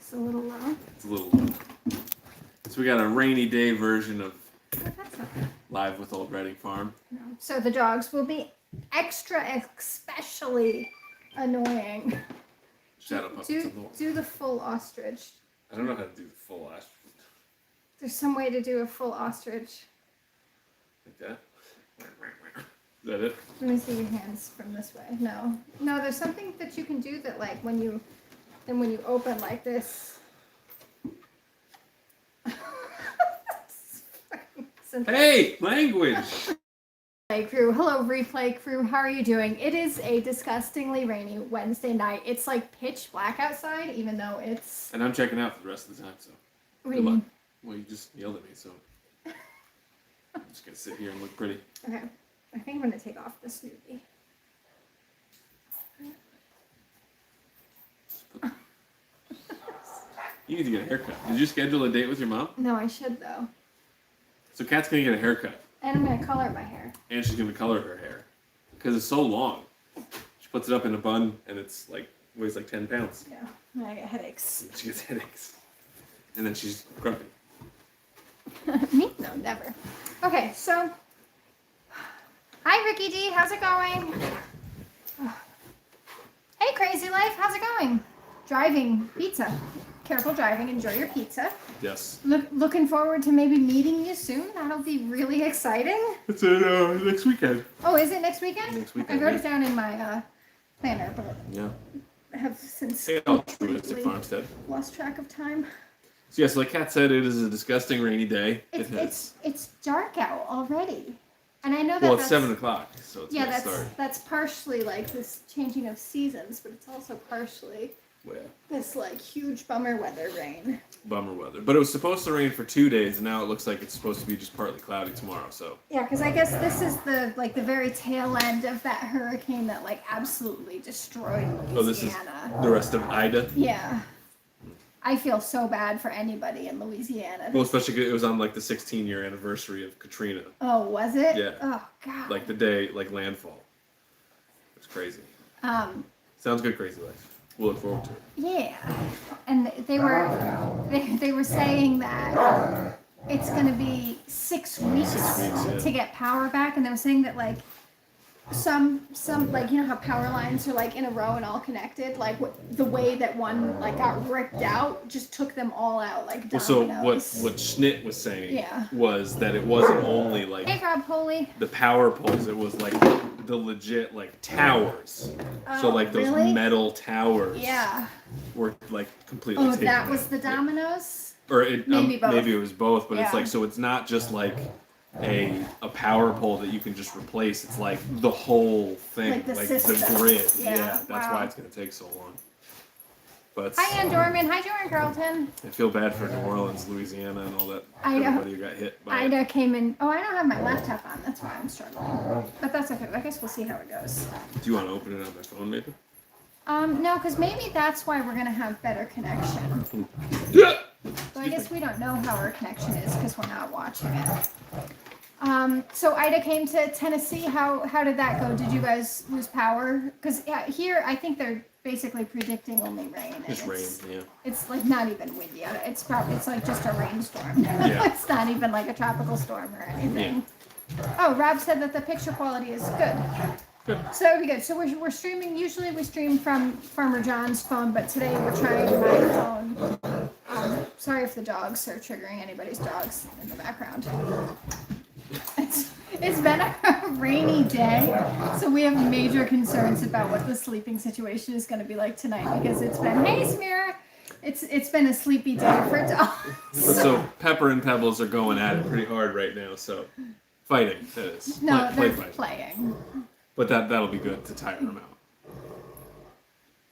It's a little low. It's a little low. So we got a rainy day version of Live with Old Reading Farm. No. So the dogs will be especially annoying. Shadow puppets. Do the full ostrich. I don't know how to do the full ostrich. There's some way to do a full ostrich. Like that? Is that it? Let me see your hands from this way. No, there's something that you can do that, like, when you open like this. Hey, language! Replay crew. Hello, replay crew. How are you doing? It is a disgustingly rainy Wednesday night. It's like pitch black outside, even though it's... And I'm checking out for the rest of the time, so... What do you mean? Well, you just yelled at me, so... I'm just gonna sit here and look pretty. Okay. I think I'm gonna take off the Snoopy. You need to get a haircut. Did you schedule a date with your mom? No, I should, though. So Kat's gonna get a haircut. And I'm gonna color my hair. And she's gonna color her hair. Because it's so long. She puts it up in a bun, and it's like, weighs like 10 pounds. Yeah, and I get headaches. And she gets headaches. And then she's grumpy. Me? No, never. Okay, so... Hi, Ricky D. How's it going? Hey, Crazy Life. How's it going? Driving. Pizza. Careful driving. Enjoy your pizza. Yes. Looking forward to maybe meeting you soon. That'll be really exciting. It's next weekend. Oh, is it next weekend? Next weekend. I wrote it down in my planner, but yeah. I have since Farmstead. lost track of time. So yes, like Kat said, it is a disgusting rainy day. It's dark out already. And I know that well, it's 7 o'clock, so it's yeah, gonna start. that's partially like this changing of seasons, but it's also partially this like huge bummer weather rain. Bummer weather, but it was supposed to rain for 2 days, and now it looks like it's supposed to be just partly cloudy tomorrow. So yeah, because I guess this is the very tail end of that hurricane that like absolutely destroyed Louisiana. Oh, this is the rest of Ida. Yeah. I feel so bad for anybody in Louisiana. Well, especially 'cause it was on like the 16-year anniversary of Katrina. Oh, was it? Yeah. Oh, God. Like the day, like landfall. It's crazy. Sounds good, Crazy Life. We'll look forward to it. Yeah. And they were saying that it's going to be 6 weeks, to get power back, and they were saying that like some like, you know how power lines are like in a row and all connected, like the way that one like got ripped out just took them all out like dominoes. So what Schnitt was saying was that it wasn't only like hey Rob Holy, the power poles, it was like the legit like towers. So like those metal towers were like completely taken that out. was the dominoes? Or it maybe both. Maybe it was both, but it's like, so it's not just like a power pole that you can just replace. It's like the whole thing, like the grid. Yeah, that's why it's going to take so long. But hi, Ann Dorman. Hi, Jordan Carlton. I feel bad for New Orleans, Louisiana, and all that. Ida. Everybody who got hit by Ida came in. Oh, I don't have my laptop on. That's why I'm struggling. But that's okay. I guess we'll see how it goes. Do you want to open it on my phone, maybe? No, because maybe that's why we're going to have better connection. Yeah. So I guess we don't know how our connection is because we're not watching it. So Ida came to Tennessee. How did that go? Did you guys lose power? Because here I think they're basically predicting only rain. Just rain, yeah. It's like not even windy. It's like just a rainstorm. Yeah. It's not even like a tropical storm or anything. Yeah. Oh, Rob said that the picture quality is good. Good. So that would be good. So we're streaming. Usually we stream from Farmer John's phone, but today we're trying my phone. Sorry if the dogs are triggering anybody's dogs in the background. It's been a rainy day, so we have major concerns about what the sleeping situation is going to be like tonight because it's been, hey Smear, it's been a sleepy day for dogs. So Pepper and Pebbles are going at it pretty hard right now, so fighting, that is. No, they're playing. But that'll be good to tire them out.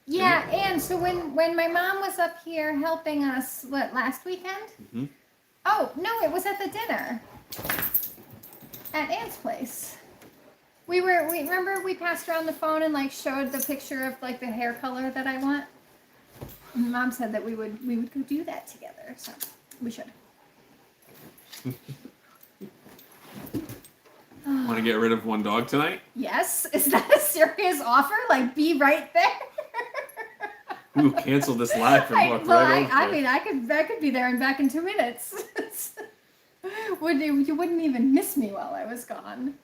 Yeah, and so when my mom was up here helping us, last weekend? Mm-hmm. Oh, no, it was at the dinner. At Aunt's place. We remember we passed around the phone and like showed the picture of like the hair color that I want. And Mom said that we would go do that together, so we should. Want to get rid of one dog tonight? Yes. Is that a serious offer? Like, be right there? We'll cancel this live and walk right over. I mean, I could be there and back in 2 minutes. You wouldn't even miss me while I was gone.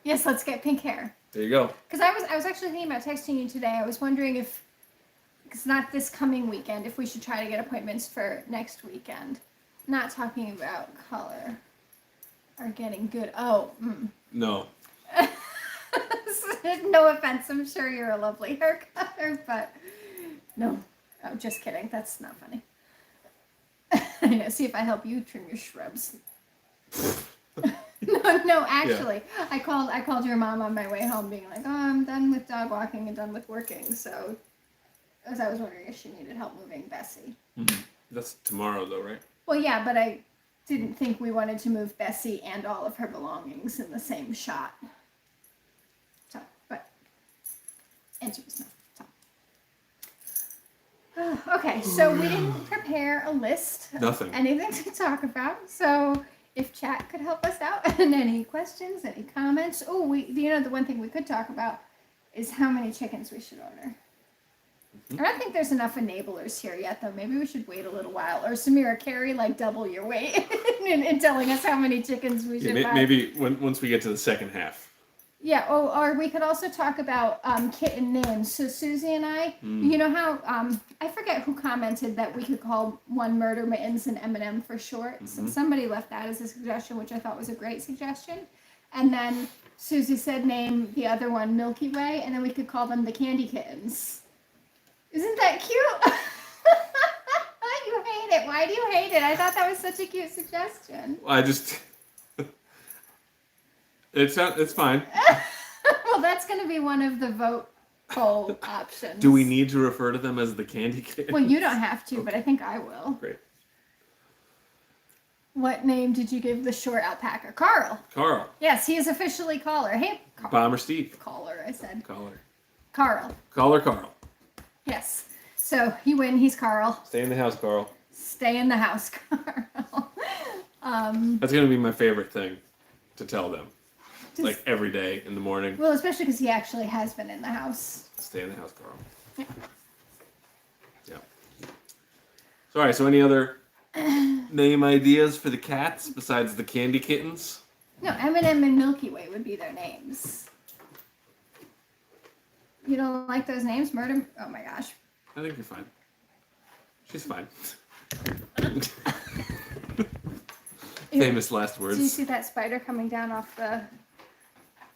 Yes, let's get pink hair. There you go. Because I was actually thinking about texting you today. I was wondering if it's not this coming weekend, if we should try to get appointments for next weekend. Not talking about color or getting good. Oh, No. No offense, I'm sure you're a lovely hair cutter, but no. Oh, just kidding. That's not funny. I know. See if I help you trim your shrubs. No, actually, yeah. I called your mom on my way home, being like, "Oh, I'm done with dog walking and done with working." So, as I was wondering if she needed help moving Bessie. Mm-hmm. That's tomorrow, though, right? Well, yeah, but I didn't think we wanted to move Bessie and all of her belongings in the same shot. So, but answer was no. So. Okay, so we didn't prepare a list. Nothing. Anything to talk about. So. If chat could help us out, and any questions, any comments. Oh, the one thing we could talk about is how many chickens we should order. Mm-hmm. I don't think there's enough enablers here yet, though. Maybe we should wait a little while. Or Samira, carry double your weight in telling us how many chickens we should buy. Maybe once we get to the second half. Yeah, or we could also talk about kitten names. So Susie and I, you know how, I forget who commented that we could call one Murder Mittens and M&M for short. Mm-hmm. So somebody left that as a suggestion, which I thought was a great suggestion. And then Susie said name the other one Milky Way, and then we could call them the Candy Kittens. Isn't that cute? You hate it. Why do you hate it? I thought that was such a cute suggestion. I just... It's fine. Well, that's going to be one of the vote poll options. Do we need to refer to them as the Candy Kittens? Well, you don't have to, okay. But I think I will. Great. What name did you give the short alpaca? Carl. Carl. Yes, he is officially Caller. Hey, Carl. Bomber Steve. Caller, I said. Caller. Carl. Caller Carl. Yes. So you win. He's Carl. Stay in the house, Carl. Stay in the house, Carl. That's going to be my favorite thing to tell them. Like every day in the morning. Well, especially because he actually has been in the house. Stay in the house, Carl. Yeah. Sorry, so any other name ideas for the cats besides the Candy Kittens? No, M&M and Milky Way would be their names. You don't like those names? Murder? Oh my gosh. I think you're fine. She's fine. Famous last words. Do you see that spider coming down off the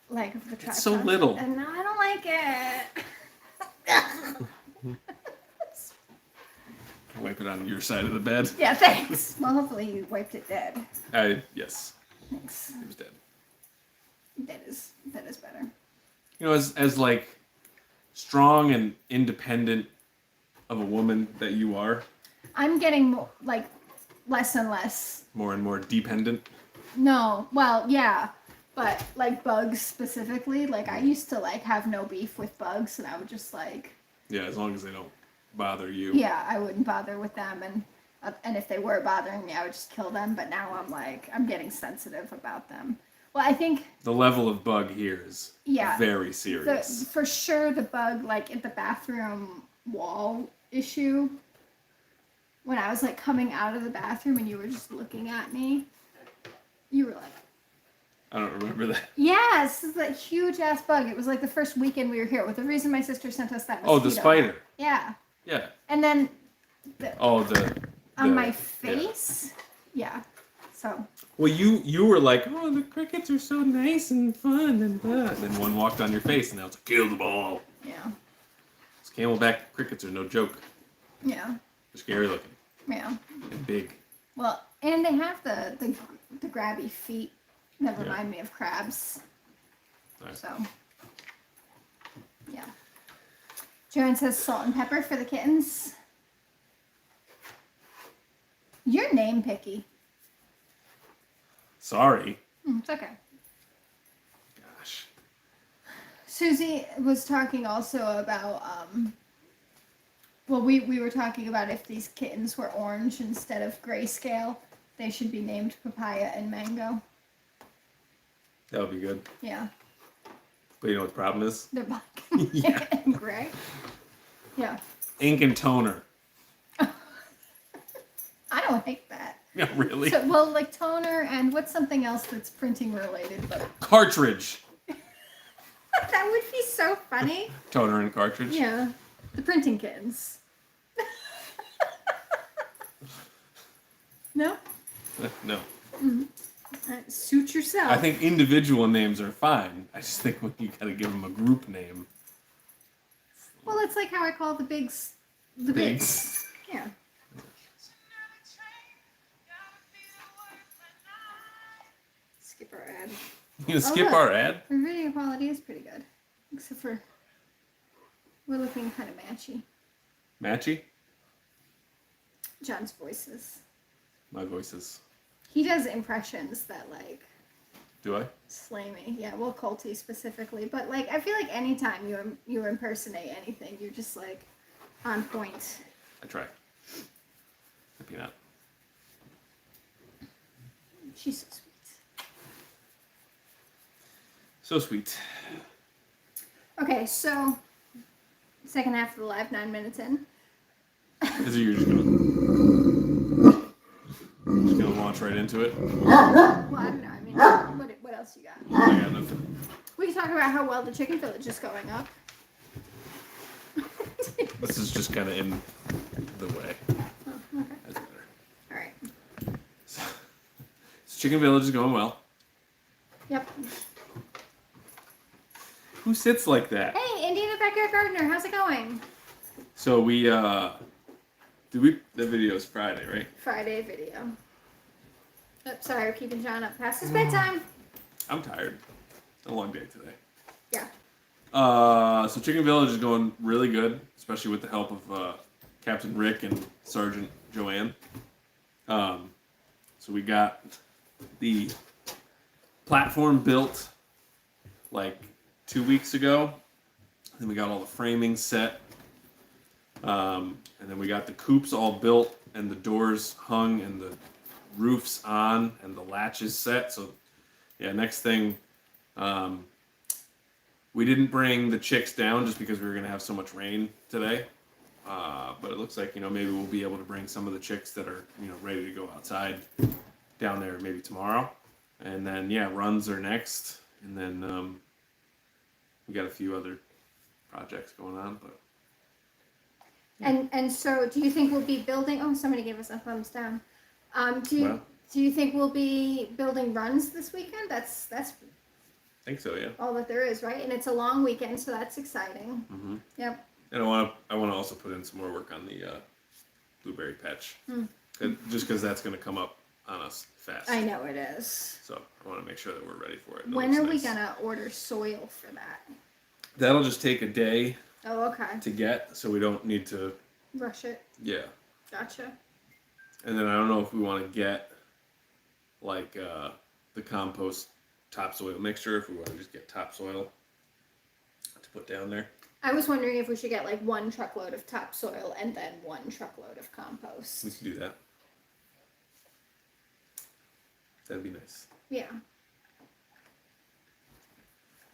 leg of the tripod? It's so little. And no, I don't like it. Wipe it on your side of the bed. Yeah, thanks. Well, hopefully you wiped it dead. Yes. Thanks. It was dead. That is better. You know, as like strong and independent of a woman that you are, I'm getting like less and less. More and more dependent. No, well, yeah. But, like, bugs specifically, like, I used to, like, have no beef with bugs, and I would just, like... Yeah, as long as they don't bother you. Yeah, I wouldn't bother with them, and if they were bothering me, I would just kill them, but now I'm, like, I'm getting sensitive about them. Well, I think... The level of bug here is very serious. For sure, the bug, like, at the bathroom wall issue, when I was, like, coming out of the bathroom and you were just looking at me, you were, like... I don't remember that. Yes, it's that huge ass bug. It was like the first weekend we were here. With the reason my sister sent us that mosquito. Oh, the spider. Yeah. Yeah. And then. On my face. Yeah. So. Well, you were like, oh, the crickets are so nice and fun and blah. And then one walked on your face, and now it's like, kill the ball. Yeah. Those Camelback crickets are no joke. Yeah. They're scary looking. Yeah. And big. Well, and they have the grabby feet. That remind me of crabs. Right. So, yeah. Joanne says salt and pepper for the kittens. You're name picky. Sorry. It's okay. Gosh. Susie was talking also about, well, we were talking about if these kittens were orange instead of grayscale, they should be named Papaya and Mango. That would be good. Yeah. But you know what the problem is? They're black Yeah. and gray. Yeah. Ink and toner. I don't like that. Yeah, really? So, well, like toner and what's something else that's printing related? But Cartridge. that would be so funny. Toner and cartridge? Yeah. The printing kids. No? No. Mm-hmm. Suit yourself. I think individual names are fine. I just think when you gotta give them a group name. Well, it's like how I call the bigs. The bigs. Yeah. Skip our ad. You gonna skip our ad? Our video quality is pretty good. Except for we're looking kind of matchy. Matchy? John's voices. My voices. He does impressions that like Do I? slay me. Yeah, well, Colty specifically. But like I feel like anytime you impersonate anything, you're just like on point. I try. Maybe not. She's so sweet. So sweet. Okay, so second half of the live, 9 minutes in. Is it you're just gonna launch right into it? Well, I don't know. I mean, what else you got? I got nothing. We can talk about how well the chicken village is going up. This is just kind of in the way. Oh, okay. That's better. All right. So Chicken Village is going well. Yep. Who sits like that? Hey, Indiana Backyard Gardener, how's it going? So we the video is Friday, right? Friday video. Oh, sorry, we're keeping John up past his bedtime. I'm tired. It's a long day today. Yeah. So Chicken Village is going really good, especially with the help of Captain Rick and Sergeant Joanne. So we got the platform built like 2 weeks ago. Then we got all the framing set. And then we got the coops all built and the doors hung and the roofs on and the latches set. So yeah, next thing, we didn't bring the chicks down just because we were going to have so much rain today. But it looks like, maybe we'll be able to bring some of the chicks that are, ready to go outside down there maybe tomorrow. And then, yeah, runs are next. And then we got a few other projects going on. But yeah. And so do you think we'll be building, oh, somebody gave us a thumbs down. Do you think we'll be building runs this weekend? That's I think so, yeah. all that there is, right? And it's a long weekend, so that's exciting. Mm-hmm. Yep. And I want to also put in some more work on the blueberry patch. Just because that's going to come up on us fast. I know it is. So I want to make sure that we're ready for it. When are we going to order soil for that? That'll just take a day Oh, okay. to get, so we don't need to... Rush it. Yeah. Gotcha. And then I don't know if we want to get, like, the compost topsoil mixture, if we want to just get topsoil to put down there. I was wondering if we should get, like, 1 truckload of topsoil and then 1 truckload of compost. We can do that. That'd be nice. Yeah.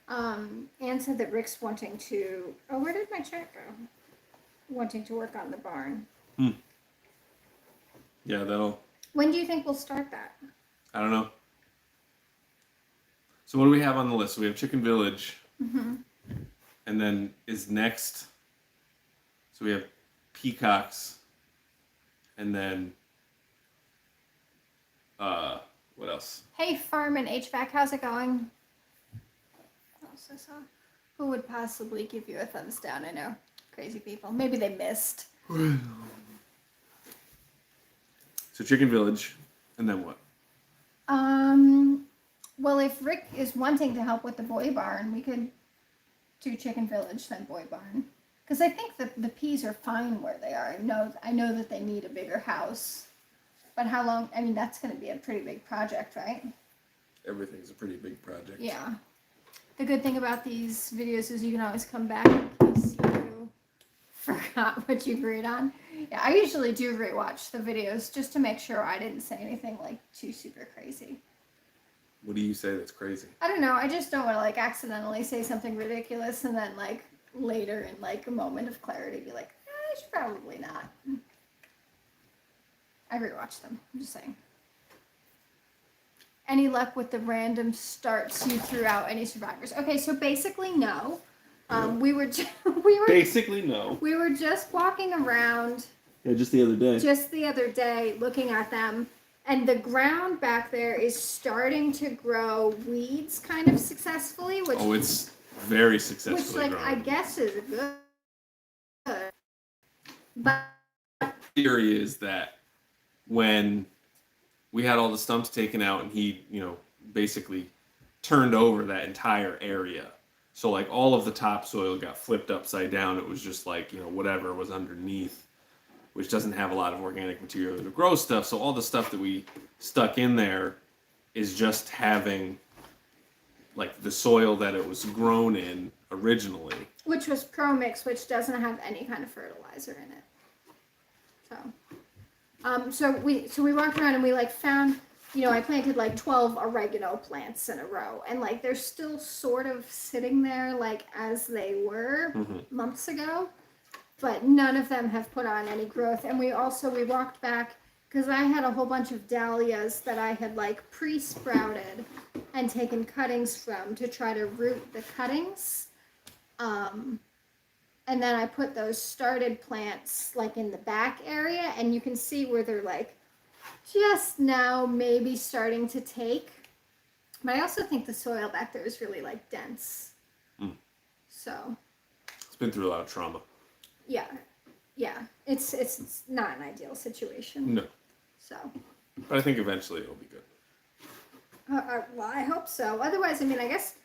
Anne said that Rick's wanting to... Oh, where did my chat go? Wanting to work on the barn. Yeah, that'll... When do you think we'll start that? I don't know. So what do we have on the list? So we have Chicken Village. Mm-hmm. And then is next... So we have peacocks. And then... what else? Hey, Farm and HVAC, how's it going? What else I saw? Who would possibly give you a thumbs down? I know. Crazy people. Maybe they missed. So Chicken Village, and then what? Well, if Rick is wanting to help with the boy barn, we could do Chicken Village, then boy barn. Because I think that the peas are fine where they are. I know that they need a bigger house. But how long? I mean, that's going to be a pretty big project, right? Everything's a pretty big project. Yeah. The good thing about these videos is you can always come back in case you forgot what you agreed on. Yeah, I usually do rewatch the videos just to make sure I didn't say anything like too super crazy. What do you say that's crazy? I don't know. I just don't want to like accidentally say something ridiculous and then like later in like a moment of clarity be like, I should probably not. I rewatched them. I'm just saying. Any luck with the random starts you threw out? Any survivors? Okay, so basically no. We were Basically no. We were just walking around. Yeah, just the other day. Just the other day, looking at them, and the ground back there is starting to grow weeds kind of successfully, which it's very successfully which like growing. I guess is good. But The theory is that when we had all the stumps taken out and he, basically turned over that entire area. So like all of the topsoil got flipped upside down. It was just like, whatever was underneath, which doesn't have a lot of organic material to grow stuff. So all the stuff that we stuck in there is just having like the soil that it was grown in originally. Which was Pro Mix, which doesn't have any kind of fertilizer in it. So we walked around and we like found, I planted like 12 oregano plants in a row, and like they're still sort of sitting there like as they were months ago, but none of them have put on any growth. And we walked back because I had a whole bunch of dahlias that I had like pre-sprouted and taken cuttings from to try to root the cuttings. And then I put those started plants like in the back area, and you can see where they're like just now maybe starting to take. But I also think the soil back there is really like dense. So It's been through a lot of trauma. yeah. It's not an ideal situation. No. So. But I think eventually it'll be good. Well, I hope so. Otherwise, I mean, I guess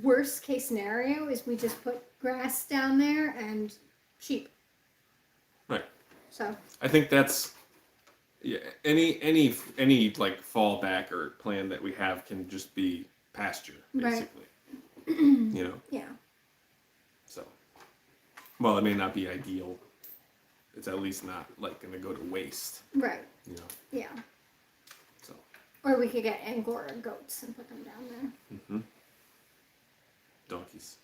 worst case scenario is we just put grass down there and sheep. Right. So. I think that's any like fallback or plan that we have can just be pasture basically. Right. Yeah. So. Well, it may not be ideal. It's at least not like going to go to waste. Right. Yeah. So. Or we could get Angora goats and put them down there. Donkeys.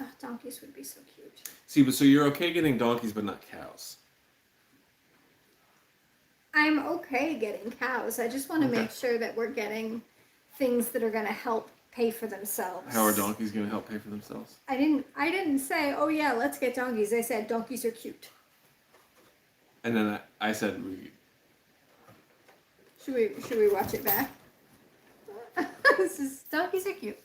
Oh, donkeys would be so cute. See, but so you're okay getting donkeys, but not cows. I'm okay getting cows. I just want to make sure that we're getting things that are going to help pay for themselves. How are donkeys going to help pay for themselves? I didn't say, oh yeah, let's get donkeys. I said donkeys are cute. And then I said, should we watch it back? Donkeys are cute.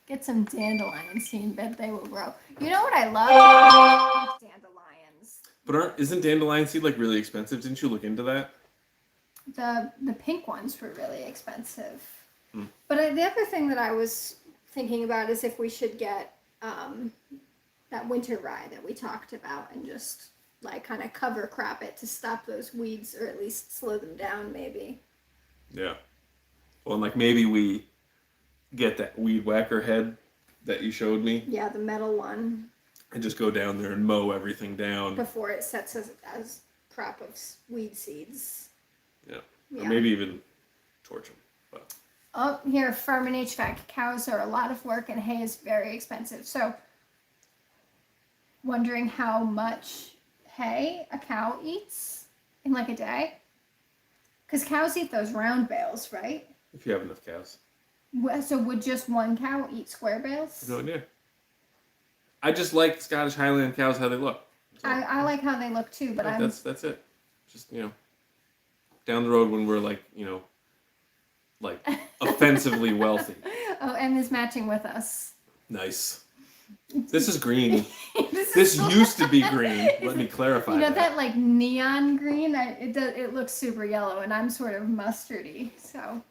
Get some dandelion seed, bet they will grow. You know what I love? Dandelions. But isn't dandelion seed like really expensive? Didn't you look into that? The pink ones were really expensive. But the other thing that I was thinking about is if we should get that winter rye that we talked about and just like kind of cover crop it to stop those weeds, or at least slow them down maybe. Yeah. Well, and like maybe we get that weed whacker head that you showed me. Yeah, the metal one. And just go down there and mow everything down. Before it sets as crop of weed seeds. Yeah. Or maybe even torch them. But. Oh, here, farm and HVAC. Cows are a lot of work and hay is very expensive. So, wondering how much hay a cow eats in like a day? Because cows eat those round bales, right? If you have enough cows. So would just one cow eat square bales? No idea. I just like Scottish Highland cows, how they look. So, I like how they look too, but that's it. Just, down the road when we're like, like offensively wealthy. Oh, and is matching with us. Nice. This is green. This used to be green. Let me clarify. That like neon green. It looks super yellow, and I'm sort of mustardy. So,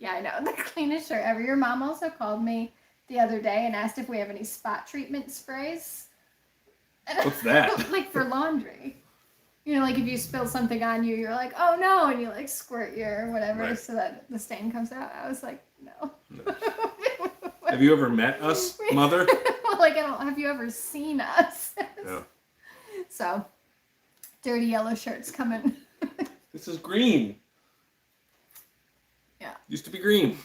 yeah, I know, the cleanest shirt ever. Your mom also called me the other day and asked if we have any spot treatment sprays. What's that? Like for laundry. Like if you spill something on you, you're like, oh no, and you like squirt your whatever so that the stain comes out. I was like, no. Have you ever met us, Mother? Like, have you ever seen us? No. So, dirty yellow shirts coming. This is green. Yeah. Used to be green.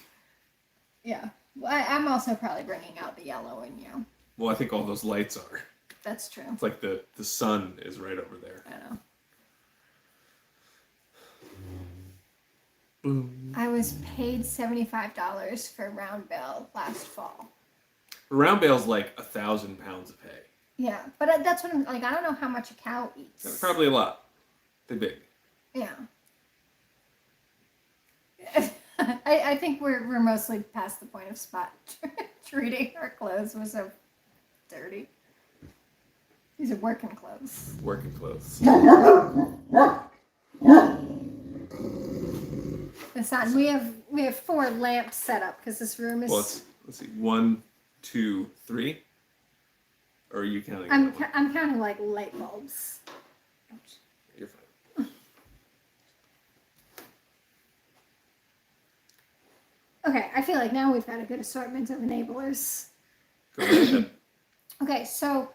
Yeah. Well, I'm also probably bringing out the yellow in you. Well, I think all those lights are. That's true. It's like the sun is right over there. I know. Boom. I was paid $75 for round bale last fall. Round bale's like 1,000 pounds of hay. Yeah, but that's what I'm like. I don't know how much a cow eats. That's probably a lot. They're big. Yeah. I think we're mostly past the point of spot treating. Our clothes were so dirty. These are working clothes. Working clothes. The sun. We have 4 lamps set up because this room is. Well, let's see. 1, 2, 3. Or are you counting? I'm counting like light bulbs. You're fine. Okay, I feel like now we've got a good assortment of enablers. Go ahead. Okay, so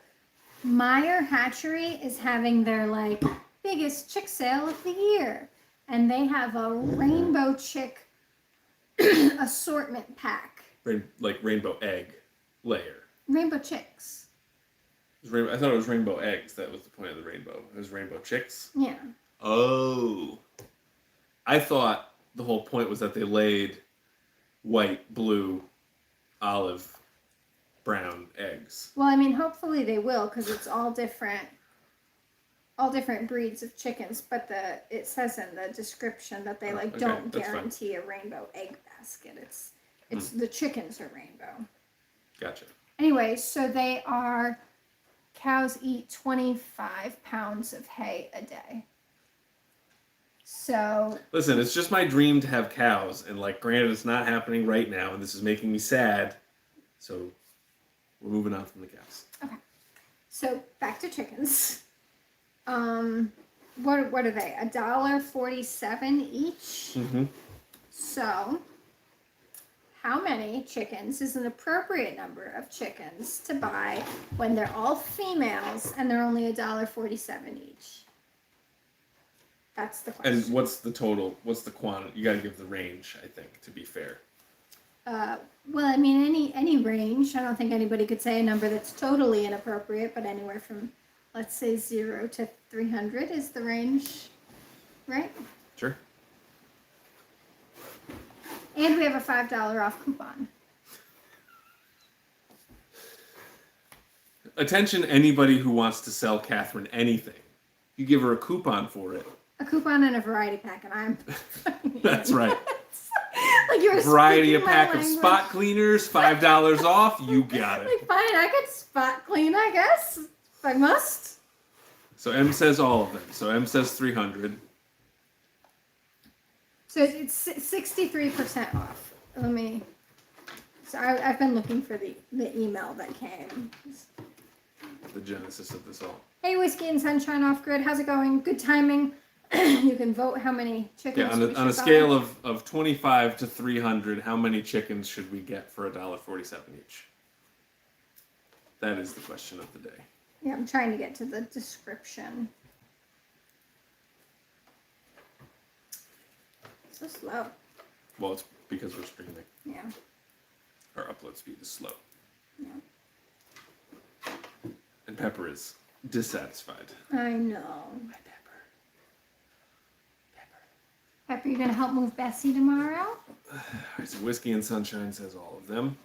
Meyer Hatchery is having their like biggest chick sale of the year, and they have a rainbow chick assortment pack. Like rainbow egg layer. Rainbow chicks. I thought it was rainbow eggs. That was the point of the rainbow. It was rainbow chicks. Yeah. Oh. I thought the whole point was that they laid white, blue, olive, brown eggs. Well, I mean, hopefully they will, because it's all different breeds of chickens. But it says in the description that they like don't guarantee a rainbow egg basket. It's the chickens are rainbow. Gotcha. Anyway, so cows eat 25 pounds of hay a day. So listen, it's just my dream to have cows, and like, granted, it's not happening right now, and this is making me sad. So we're moving on from the cows. Okay. So back to chickens. What are they? $1.47 each. Mm-hmm. So how many chickens is an appropriate number of chickens to buy when they're all females and they're only $1.47 each? That's the question. And what's the total? What's the quantity? You got to give the range, I think, to be fair. Well, I mean, any range. I don't think anybody could say a number that's totally inappropriate, but anywhere from, let's say, 0 to 300 is the range, right? Sure. And we have a $5 off coupon. Attention, anybody who wants to sell Catherine anything. You give her a coupon for it. A coupon and a variety pack, and I'm... That's right. Like you're variety of pack language. of spot cleaners, $5 off. You got it. Like, fine, I could spot clean, I guess, if I must. So M says all of them. So M says 300. So it's 63% off. So I've been looking for the email that came. The genesis of this all. Hey, Whiskey and Sunshine Off Grid, how's it going? Good timing. You can vote how many chickens. Yeah, on a scale of 25 to 300, how many chickens should we get for $1.47 each? That is the question of the day. Yeah, I'm trying to get to the description. So slow. Well, it's because we're streaming. Yeah. Our upload speed is slow. Yeah. And Pepper is dissatisfied. I know. My Pepper. Pepper, you gonna help move Bessie tomorrow? Alright, so Whiskey and Sunshine says all of them.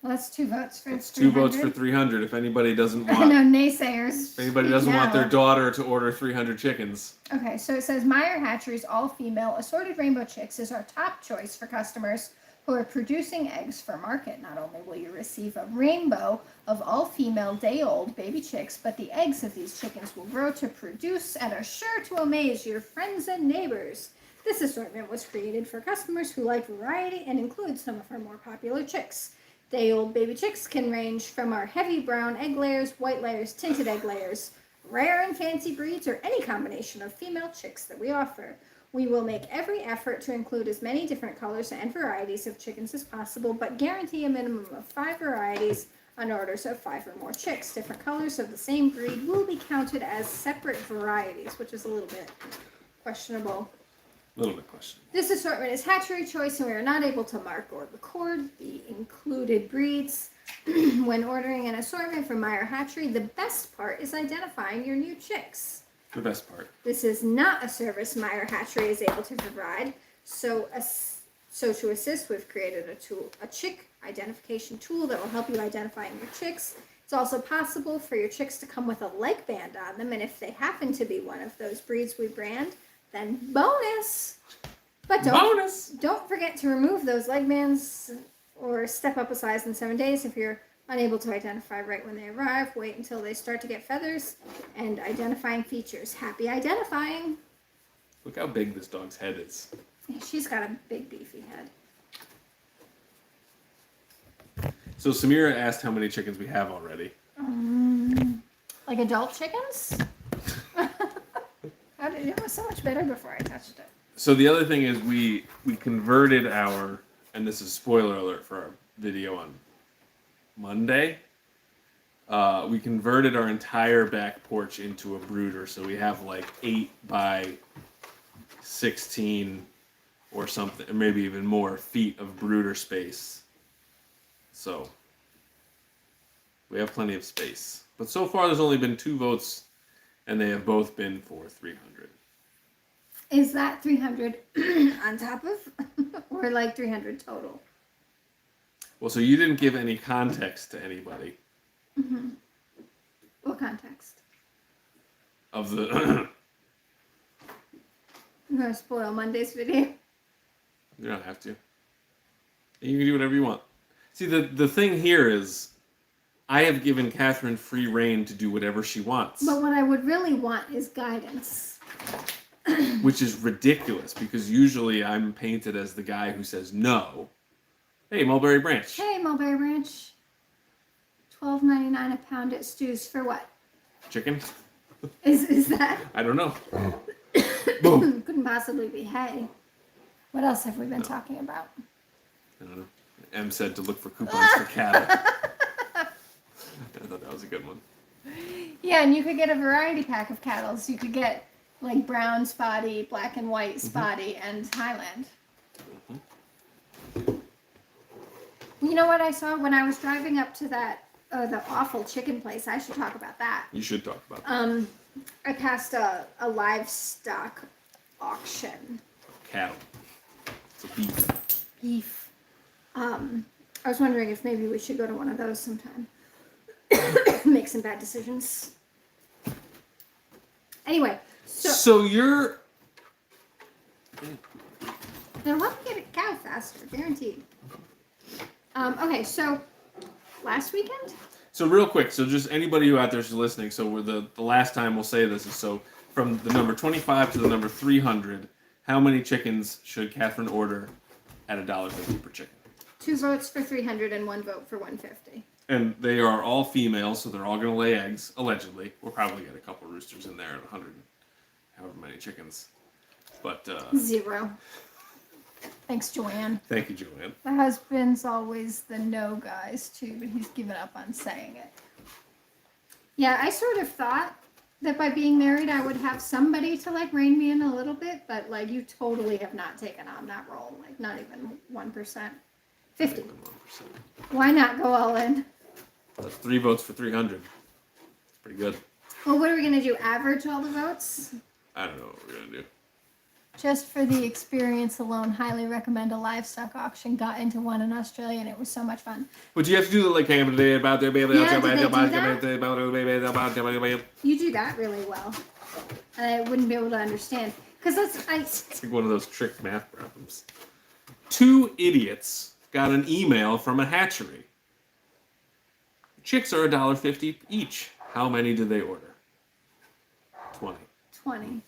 Well, that's 2 votes for It's 2 votes for 300. If anybody doesn't want, no naysayers. if anybody doesn't want their daughter to order 300 chickens. Okay, so it says Meyer Hatchery's all-female assorted rainbow chicks is our top choice for customers who are producing eggs for market. Not only will you receive a rainbow of all-female day-old baby chicks, but the eggs of these chickens will grow to produce and are sure to amaze your friends and neighbors. This assortment was created for customers who like variety and includes some of our more popular chicks. Day-old baby chicks can range from our heavy brown egg layers, white layers, tinted egg layers, rare and fancy breeds, or any combination of female chicks that we offer. We will make every effort to include as many different colors and varieties of chickens as possible, but guarantee a minimum of 5 varieties on orders of 5 or more chicks. Different colors of the same breed will be counted as separate varieties, which is a little bit questionable. A little bit questionable. This assortment is hatchery choice, and we are not able to mark or record the included breeds. When ordering an assortment from Meyer Hatchery, the best part is identifying your new chicks. The best part. This is not a service Meyer Hatchery is able to provide. So to assist, we've created a chick identification tool that will help you identify your chicks. It's also possible for your chicks to come with a leg band on them, and if they happen to be one of those breeds we brand, then bonus. But don't forget to remove those leg bands or step up a size in 7 days if you're unable to identify right when they arrive. Wait until they start to get feathers and identifying features. Happy identifying. Look how big this dog's head is. Yeah, she's got a big beefy head. So Samira asked how many chickens we have already. Like adult chickens? It was so much better before I touched it. So the other thing is we converted our, and this is spoiler alert for our video on Monday, we converted our entire back porch into a brooder. So we have like 8 by 16 or something, or maybe even more feet of brooder space. So we have plenty of space. But so far there's only been 2 votes, and they have both been for 300. Is that 300 on top of, or like 300 total? Well, so you didn't give any context to anybody. Mm-hmm. What context? Of the... I'm going to spoil Monday's video. You don't have to. You can do whatever you want. See, the thing here is, I have given Catherine free reign to do whatever she wants. But what I would really want is guidance. Which is ridiculous, because usually I'm painted as the guy who says no. Hey, Mulberry Branch. Hey, Mulberry Branch. $12.99 a pound at Stu's for what? Chicken? Is that? I don't know. Boom. Couldn't possibly be hay. What else have we been talking about? I don't know. M said to look for coupons for cattle. I thought that was a good one. Yeah, and you could get a variety pack of cattle. So you could get like brown spotty, black and white spotty, and Highland. You know what I saw when I was driving up to that the awful chicken place? I should talk about that. You should talk about that. I passed a livestock auction. Cattle. It's a beef. Beef. I was wondering if maybe we should go to one of those sometime. Make some bad decisions. Anyway, so you're... Now let me get a cow faster, guaranteed. Okay, so last weekend? So real quick, so just anybody who out there is listening, so we're the last time we'll say this is, so from the number 25 to the number 300, how many chickens should Catherine order at $1.50 per chicken? 2 votes for 300 and 1 vote for 150. And they are all females, so they're all going to lay eggs, allegedly. We'll probably get a couple roosters in there at 100, however many chickens. But 0. Thanks, Joanne. Thank you, Joanne. My husband's always the no guys, too, but he's given up on saying it. Yeah, I sort of thought that by being married, I would have somebody to, like, rein me in a little bit, but, like, you totally have not taken on that role. Like, not even 1%. 50. 1%. Why not go all in? That's 3 votes for 300. It's pretty good. Well, what are we going to do? Average all the votes? I don't know what we're going to do. Just for the experience alone, highly recommend a livestock auction. Got into one in Australia and it was so much fun. But you have to do the like about the baby. You do that really well. And I wouldn't be able to understand. Because it's like one of those trick math problems. 2 idiots got an email from a hatchery. Chicks are $1.50 each. How many did they order? 20. 20.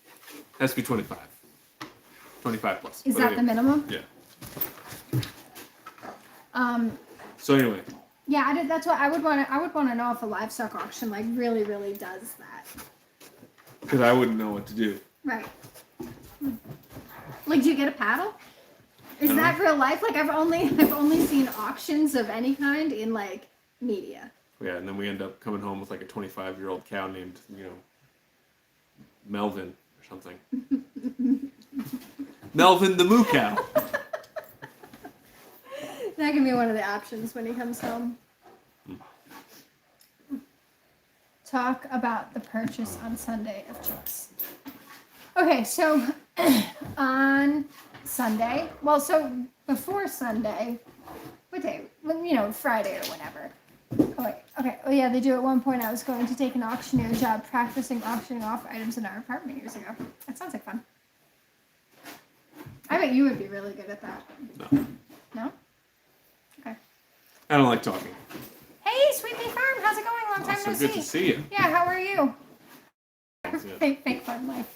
Has to be 25. 25 plus. Is that the minimum? Yeah. So anyway. Yeah, that's what I would want to know if a livestock auction like really does that. Because I wouldn't know what to do. Right. Like, do you get a paddle? Is that real life? Like, I've only seen auctions of any kind in like media. Yeah, and then we end up coming home with like a 25-year-old cow named, Melvin or something. Melvin the Moo Cow. That can be one of the options when he comes home. Talk about the purchase on Sunday of chicks. Okay, so on Sunday, well, so before Sunday, what day? When, Friday or whenever. Oh, wait, okay. Oh, yeah, they do at one point. I was going to take an auctioneer job practicing auctioning off items in our apartment years ago. That sounds like fun. I bet you would be really good at that. No. No? Okay. I don't like talking. Hey, Sweet Pea Farm, how's it going? Long time no see. Good to see you. Yeah, how are you? Fake fun life.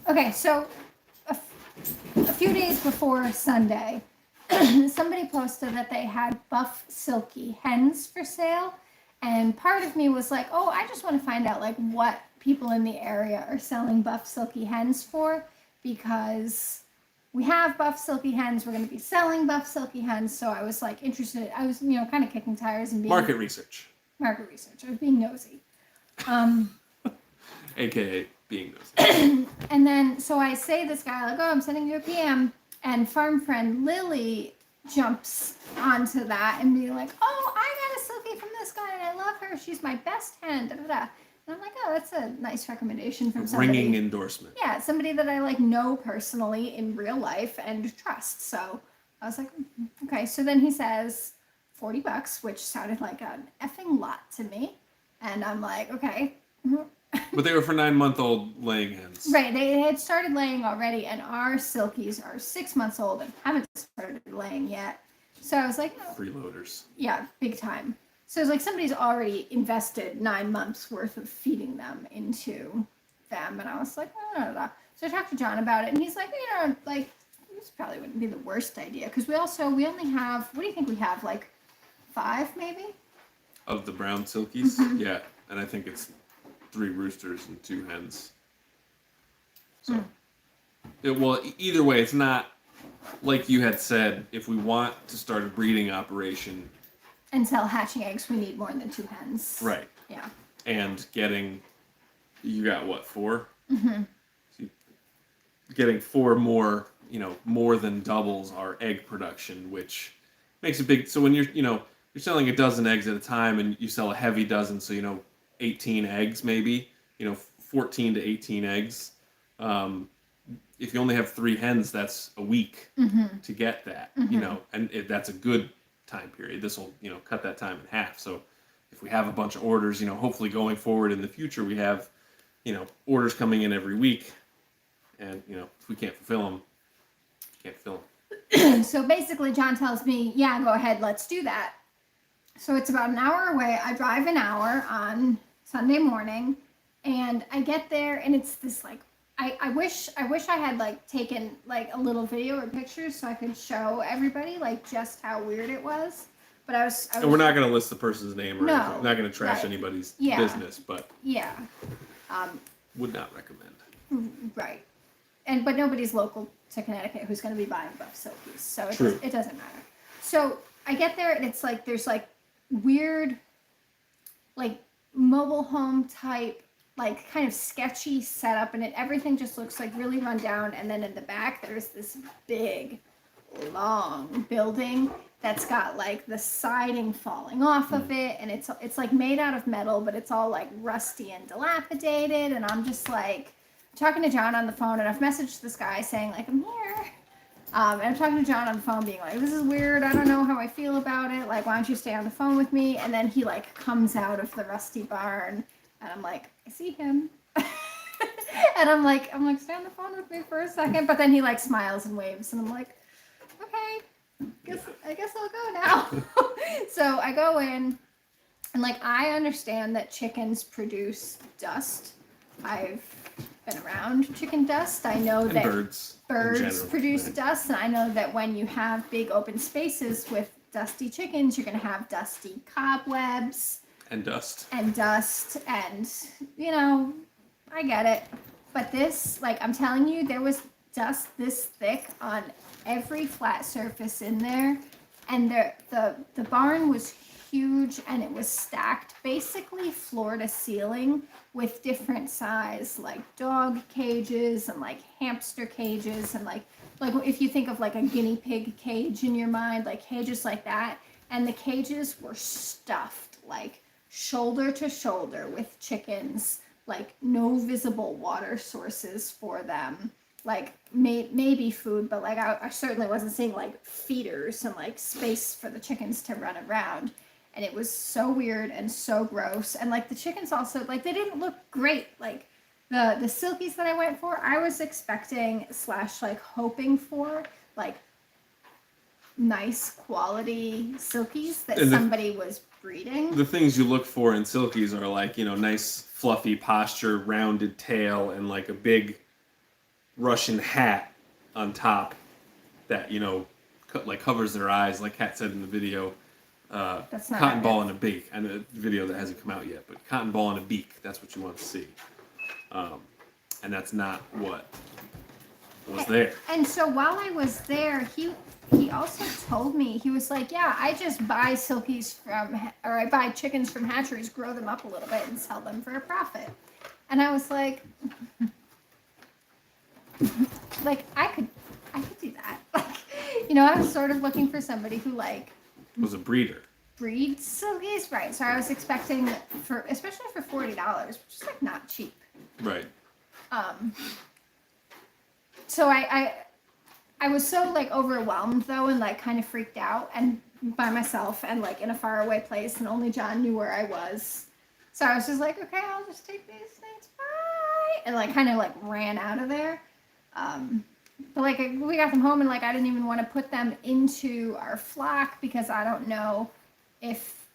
Okay, so a few days before Sunday, somebody posted that they had buff silky hens for sale, and part of me was like, oh, I just want to find out like what people in the area are selling buff silky hens for, because we have buff silky hens, we're going to be selling buff silky hens, so I was like interested. I was kind of kicking tires and being Market research. I was being nosy. AKA being nosy. And then, so I say this guy, like, oh, I'm sending you a PM. And farm friend Lily jumps onto that and be like, oh, I got a silky from this guy and I love her. She's my best hen, da da da. And I'm like, oh, that's a nice recommendation from somebody. Ringing endorsement. Yeah, somebody that I like know personally in real life and trust. So I was like, okay. So then he says $40, which sounded like an effing lot to me. And I'm like, okay. But they were for 9-month-old laying hens. Right, they had started laying already, and our silkies are 6 months old and haven't started laying yet. So I was like, oh. Freeloaders. Yeah, big time. So it's like somebody's already invested 9 months worth of feeding them into them, and I was like, oh. So I talked to John about it, and he's like, this probably wouldn't be the worst idea, because we only have, what do you think we have, like 5 maybe? Of the brown silkies? Mm-hmm. Yeah, and I think it's 3 roosters and 2 hens. So, either way, it's not like you had said. If we want to start a breeding operation and sell hatching eggs, we need more than 2 hens. Right. Yeah. And you got what, 4? Mm-hmm. So getting 4 more, more than doubles our egg production, which makes a big. So when you're selling a dozen eggs at a time, and you sell a heavy dozen, so 18 eggs maybe, 14 to 18 eggs. If you only have 3 hens, that's a week to get that, and that's a good time period. This will, cut that time in half. So if we have a bunch of orders, hopefully going forward in the future, we have, orders coming in every week, and, if we can't fulfill them, can't fulfill them. So basically John tells me, yeah, go ahead, let's do that. So it's about an hour away. I drive an hour on Sunday morning, and I get there, and it's this like, I wish I had like taken like a little video or pictures so I could show everybody like just how weird it was. But I was and we're not going to list the person's name or anything. We're not going to trash right. anybody's Yeah. business, but yeah, would not recommend. Right. But nobody's local to Connecticut who's going to be buying buff silkies, so it doesn't matter. So I get there, and it's like there's like weird, like mobile home type, like kind of sketchy setup, and everything just looks like really run down. And then in the back there's this big long building that's got like the siding falling off of it, and it's like made out of metal, but it's all like rusty and dilapidated. And I'm just like talking to John on the phone, and I've messaged this guy saying like, I'm here. And I'm talking to John on the phone being like, this is weird, I don't know how I feel about it, like, why don't you stay on the phone with me? And then he like comes out of the rusty barn, and I'm like, I see him. And I'm like, stay on the phone with me for a second. But then he like smiles and waves, and I'm like, okay, I guess I'll go now. So I go in, and like, I understand that chickens produce dust. I've been around chicken dust. I know that birds produce dust, and I know that when you have big open spaces with dusty chickens, you're going to have dusty cobwebs. And dust. And I get it. But this, like, I'm telling you, there was dust this thick on every flat surface in there, and the barn was huge, and it was stacked basically floor to ceiling with different size like dog cages and like hamster cages, and like like if you think of like a guinea pig cage in your mind, like cages like that, and the cages were stuffed like shoulder to shoulder with chickens, like no visible water sources for them, like maybe food, but like I certainly wasn't seeing like feeders and like space for the chickens to run around. And it was so weird and so gross. And like the chickens also, like they didn't look great. Like the silkies that I went for, I was expecting / like hoping for like nice quality silkies that somebody was breeding. The things you look for in silkies are like, you know, nice fluffy posture, rounded tail, and like a big Russian hat on top that, you know, like covers their eyes, like Kat said in the video. That's not cotton right. ball and a beak. I know a video that hasn't come out yet, but cotton ball and a beak, that's what you want to see. And that's not what was there. And so while I was there, he also told me, he was like, yeah, I just buy silkies or I buy chickens from hatcheries, grow them up a little bit and sell them for a profit. And I was like, like I could do that. Like, you know, I was sort of looking for somebody who like Was a breeder. breeds silkies, right? So I was expecting especially for $40, which is like not cheap. Right. So I was so like overwhelmed though, and like kind of freaked out, and by myself and like in a faraway place, and only John knew where I was. So I was just like, okay, I'll just take these things, bye, and like kind of like ran out of there. But like we got them home, and like I didn't even want to put them into our flock because I don't know if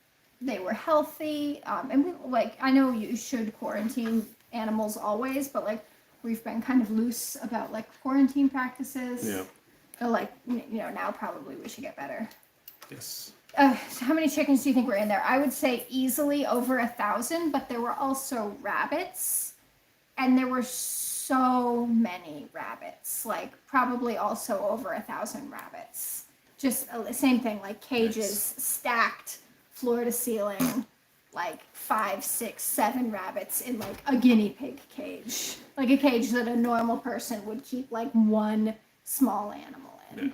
they were healthy. And we, like I know you should quarantine animals always, but like we've been kind of loose about like quarantine practices. Yeah. So like you know, now probably we should get better. Yes. So how many chickens do you think were in there? I would say easily over 1,000, but there were also rabbits, and there were so many rabbits, like probably also over 1,000 rabbits. Just same thing, like cages stacked floor to ceiling, like 5, 6, 7 rabbits in like a guinea pig cage, like a cage that a normal person would keep like one small animal in. Yeah.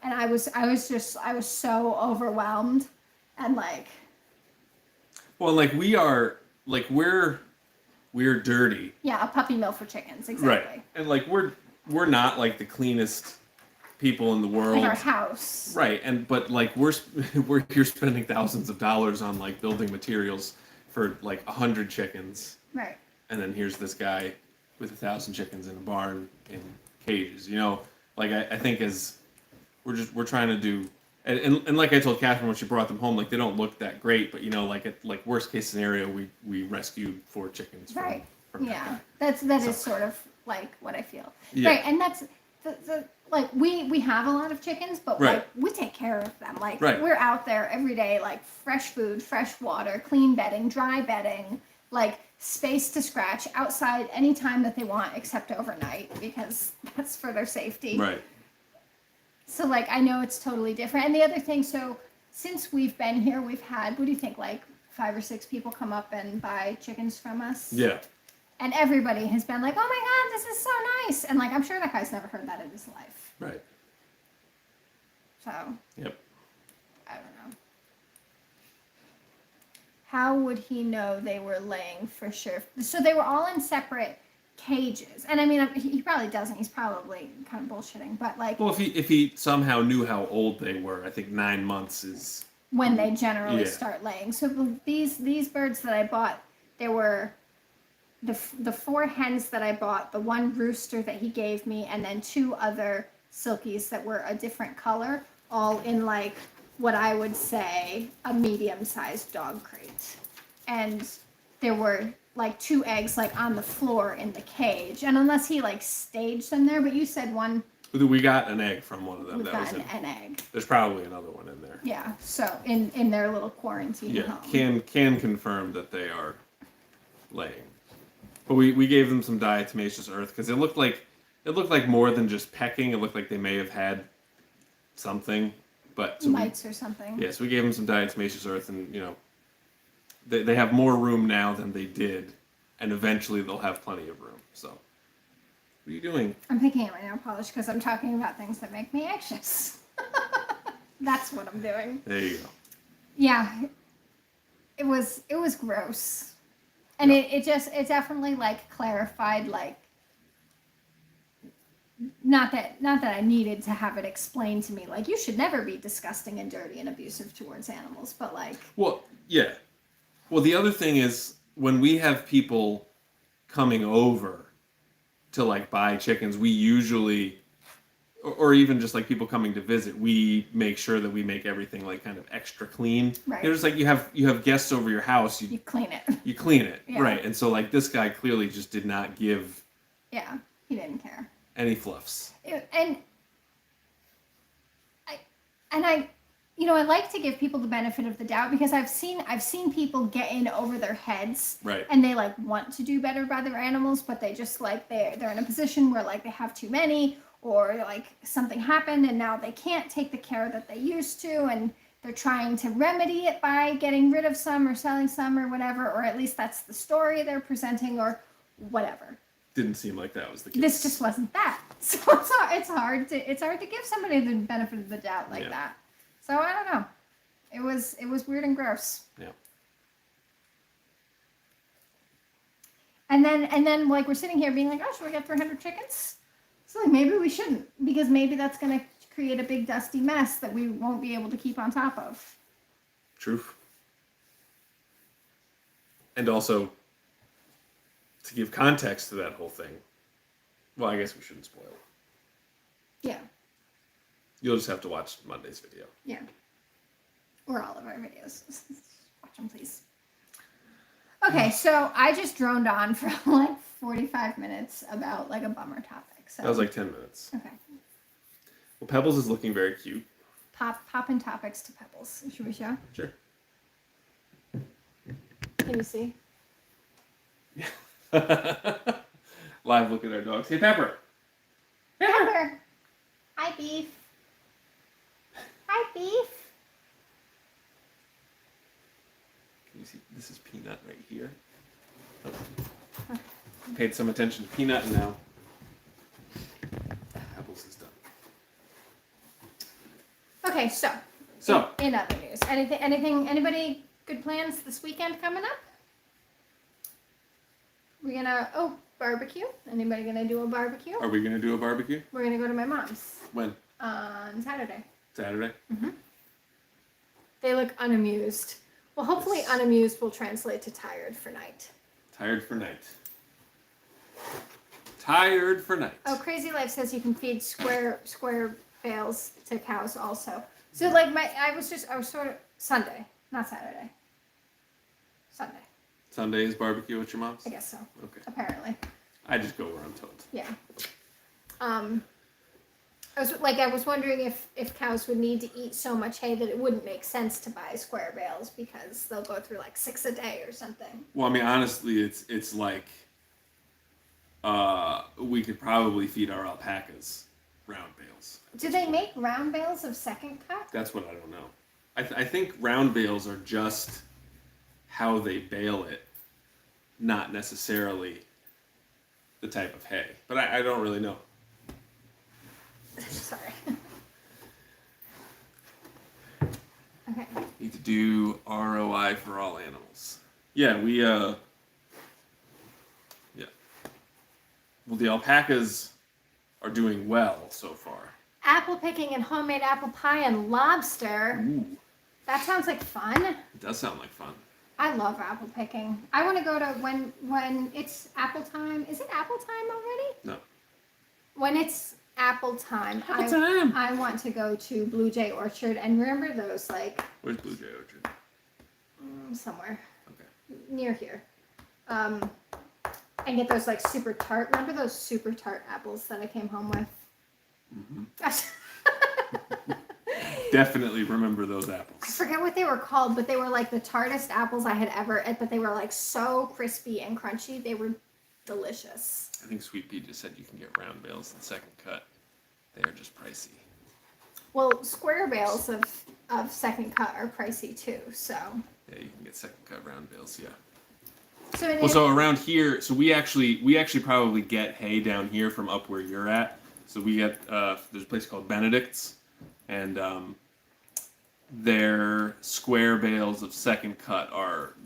And I was so overwhelmed, and like. Well, like we're dirty. Yeah, a puppy mill for chickens, exactly. Right. And like we're not like the cleanest people in the world. Like our house. Right. But like we're here spending thousands of dollars on like building materials for like 100 chickens. Right. And then here's this guy with 1,000 chickens in a barn in cages. You know, like I think as we're trying to do. And like I told Catherine when she brought them home, like they don't look that great, but you know, like like worst case scenario, we rescued 4 chickens. Right. From Yeah. That is sort of like what I feel. Yeah. Right. And that's the like we have a lot of chickens, but Right. like we take care of them. Like Right. we're out there every day, like fresh food, fresh water, clean bedding, dry bedding, like space to scratch outside anytime that they want, except overnight, because that's for their safety. Right. So, like, I know it's totally different. And the other thing, so since we've been here, we've had, what do you think, like 5 or 6 people come up and buy chickens from us? Yeah. And everybody has been like, oh my God, this is so nice. And, like, I'm sure that guy's never heard that in his life. Right. So, Yep. I don't know. How would he know they were laying for sure? So they were all in separate cages. And I mean, he probably doesn't. He's probably kind of bullshitting. But like, Well, if he somehow knew how old they were, I think 9 months is when they generally Yeah. start laying. So these birds that I bought, there were the 4 hens that I bought, the 1 rooster that he gave me, and then 2 other silkies that were a different color, all in like what I would say a medium-sized dog crate. And there were like 2 eggs like on the floor in the cage, and unless he like staged them there, but you said one. We got an egg from one of them. We've That was gotten in. an egg. There's probably another one in there. Yeah. So in their little quarantine Yeah. home. Can confirm that they are laying. But we gave them some diatomaceous earth because it looked like more than just pecking. It looked like they may have had something, but so Mites or something. Yes, we gave them some diatomaceous earth, and you know, they have more room now than they did, and eventually they'll have plenty of room. So What are you doing? I'm picking at my nail polish because I'm talking about things that make me anxious. That's what I'm doing. There you go. Yeah, it was gross, and Yeah. it definitely like clarified like not that I needed to have it explained to me like you should never be disgusting and dirty and abusive towards animals, but like Well, yeah. Well, the other thing is when we have people coming over to like buy chickens, we usually, or even just like people coming to visit, we make sure that we make everything like kind of extra clean. Right. It's like you have guests over your house, you clean it. you clean it, Yeah. right? And so like this guy clearly just did not give Yeah, he didn't care. any fluffs. I you know, I like to give people the benefit of the doubt because I've seen people get in over their heads, Right. and they like want to do better by their animals, but they just like they're in a position where like they have too many, or like something happened and now they can't take the care that they used to, and they're trying to remedy it by getting rid of some or selling some or whatever, or at least that's the story they're presenting or whatever. Didn't seem like that was the case. This just wasn't that. So it's hard to give somebody the benefit of the doubt like that. So I don't know. It was weird and gross. Yeah. And then like we're sitting here being like, oh, should we get 300 chickens? So like maybe we shouldn't, because maybe that's gonna create a big dusty mess that we won't be able to keep on top of. True. And also, to give context to that whole thing, well, I guess we shouldn't spoil it. Yeah. You'll just have to watch Monday's video. Yeah. Or all of our videos. Watch them, please. Okay, so I just droned on for like 45 minutes about like a bummer topic. So That was like 10 minutes. okay. Well, Pebbles is looking very cute. Popping topics to Pebbles. Should we show? Sure. Can you see? Live look at our dogs. Hey, Pepper. Pepper. Hi, Beef. Hi, Beef. Can you see? This is Peanut right here. Oh. Paid some attention to Peanut, and now Pebbles is done. Okay, so in other news, anybody good plans this weekend coming up? We're gonna barbecue. Anybody gonna do a barbecue? Are we gonna do a barbecue? We're gonna go to my mom's When? on Saturday. Saturday? Mm-hmm. They look unamused. Well, hopefully unamused will translate to tired for night. Tired for night. Tired for night. Oh, Crazy Life says you can feed square bales to cows also. So like I was sort of Sunday, not Saturday. Sunday. Sunday is barbecue at your mom's? I guess so. Okay. Apparently. I just go where I'm told. Yeah. I was wondering if cows would need to eat so much hay that it wouldn't make sense to buy square bales because they'll go through like 6 a day or something. Well, I mean, honestly, it's like we could probably feed our alpacas round bales. Do they make round bales of second cut? That's what I don't know. I think round bales are just how they bale it, not necessarily the type of hay. But I don't really know. Sorry. Okay. Need to do ROI for all animals. Yeah, yeah. Well, the alpacas are doing well so far. Apple picking and homemade apple pie and lobster. Ooh, That sounds like fun. it does sound like fun. I love apple picking. I want to go to when it's apple time. Is it apple time already? No. When it's apple time, Apple time. I want to go to Blue Jay Orchard and remember those like Where's Blue Jay Orchard? somewhere Okay. near here. And get those like super tart. Remember those super tart apples that I came home with? Mm-hmm. Definitely remember those I apples. forget what they were called, but they were like the tartest apples I had ever ate, but they were like so crispy and crunchy. They were delicious. I think Sweet Pea just said you can get round bales in second cut. They are just pricey. Well, square bales of second cut are pricey too, so. Yeah, you can get second cut round bales, yeah. So around here, so we actually probably get hay down here from up where you're at. So we get there's a place called Benedict's, and their square bales of second cut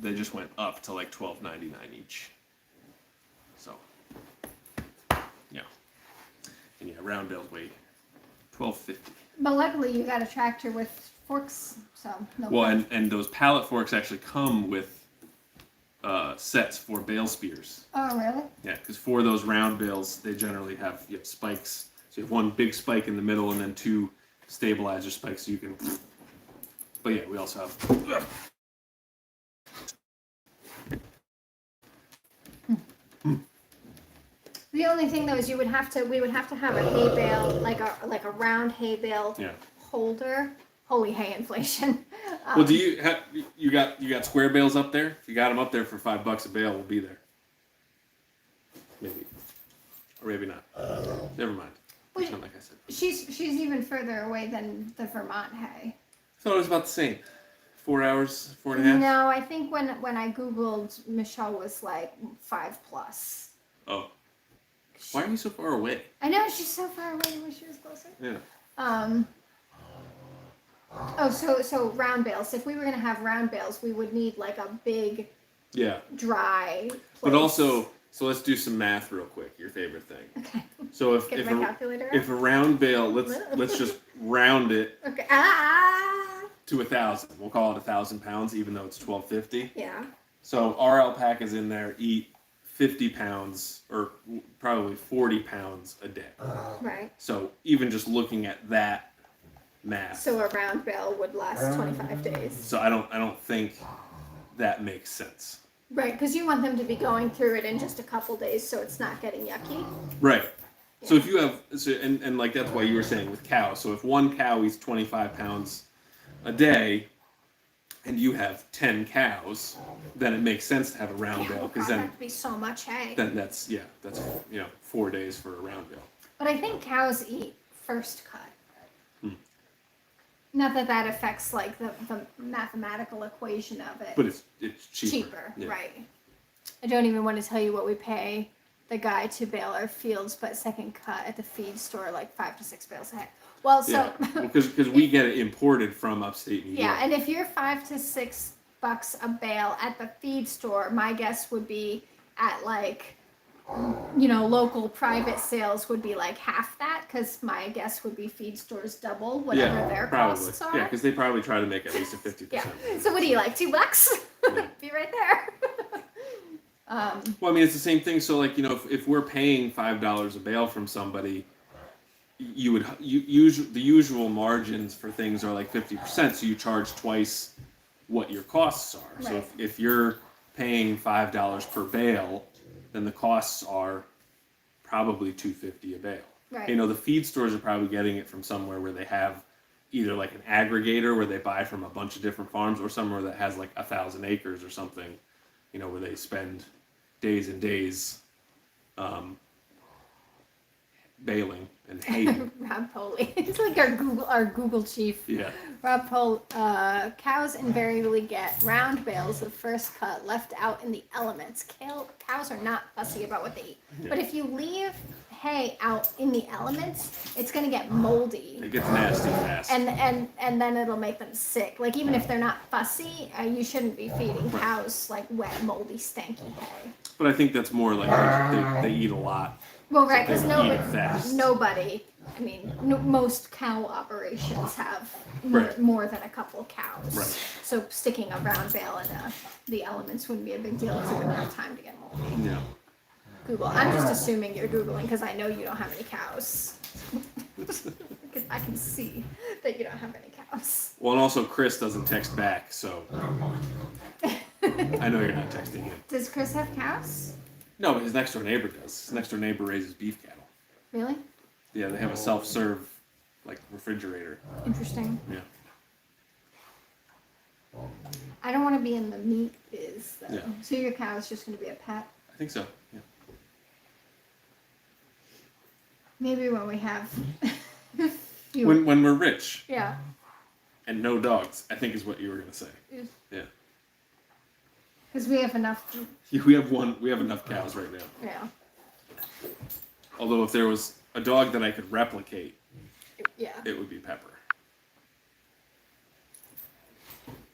they just went up to like $12.99 each. So yeah, and yeah, round bales weigh $12.50. But luckily you got a tractor with forks, so no. Well, and those pallet forks actually come with sets for bale spears. Oh, really? Yeah, because for those round bales, they generally have spikes. So you have one big spike in the middle and then two stabilizer spikes, so you can. But yeah, we also have. The only thing though is we would have to have a hay bale, like a round hay bale holder. Holy hay inflation. Well, do you got square bales up there? If you got them up there for $5 a bale, we'll be there. Maybe, or maybe not. Never mind. Well, not like I said. She's even further away than the Vermont hay. I thought it was about the same. 4 hours, 4.5. No, I think when I googled, Michelle was like 5+. Oh. Why are you so far away? I know, she's so far away. I wish she was closer. Yeah. Oh, so round bales. If we were gonna have round bales, we would need like a big, dry place. But also, so let's do some math real quick. Your favorite thing. Okay. So if calculator if a round bale, let's just round it. Okay. To 1,000. We'll call it 1,000 pounds, even though it's $12.50. Yeah. So our alpacas in there eat 50 pounds, or probably 40 pounds a day. Right. So even just looking at that math. So a round bale would last 25 days. So I don't think that makes sense. Right, because you want them to be going through it in just a couple days, so it's not getting yucky. Right. Yeah. So if you have, and like that's why you were saying with cows. So if one cow eats 25 pounds a day, and you have 10 cows, then it makes sense to have a round bale, because then that'd be so much hay. Then that's 4 days for a round bale. But I think cows eat first cut. Not that affects like the mathematical equation of it. But it's cheaper. Right? I don't even want to tell you what we pay the guy to bale our fields, but second cut at the feed store, like 5 to 6 bales a head. Well, so because we get it imported from upstate New York. Yeah, and if you're $5 to $6 a bale at the feed store, my guess would be at like, local private sales would be like half that, because my guess would be feed stores double whatever their costs are. Yeah, because they probably try to make at least a 50%. Yeah. So what do you like, $2? Yeah. Be right there. Well, I mean, it's the same thing. So, like, if we're paying $5 a bale from somebody, the usual margins for things are like 50%. So you charge twice what your costs are. Right. So if you're paying $5 per bale, then the costs are probably $2.50 a bale. Right. The feed stores are probably getting it from somewhere where they have either like an aggregator where they buy from a bunch of different farms, or somewhere that has like 1,000 acres or something, where they spend days and days baling and haying. Rob Poley. He's like our Google chief. Yeah. Rob Poley. Cows invariably get round bales of first cut left out in the elements. Cows are not fussy about what they eat. Yeah. But if you leave hay out in the elements, it's going to get moldy. It gets nasty fast. And then it'll make them sick. Like, even if they're not fussy, you shouldn't be feeding cows like wet, moldy, stanky hay. But I think that's more like they eat a lot. Well, right, because nobody, most cow operations have more than a couple cows. Right. So sticking a round bale in the elements wouldn't be a big deal if it wouldn't have time to get moldy. Yeah. Google. I'm just assuming you're Googling because I know you don't have any cows. I can see that you don't have any cows. Well, and also Chris doesn't text back, so I know you're not texting him. Does Chris have cows? No, but his next door neighbor does. His next door neighbor raises beef cattle. Really? Yeah, they have a self-serve, refrigerator. Interesting. Yeah. I don't want to be in the meat biz, though. Yeah. So your cow is just going to be a pet? I think so, yeah. Maybe when we have... when we're rich. Yeah. And no dogs, I think is what you were going to say. Yeah. Because we have enough. We have enough cows right now. Yeah. Although if there was a dog that I could replicate, Yeah. it would be Pepper.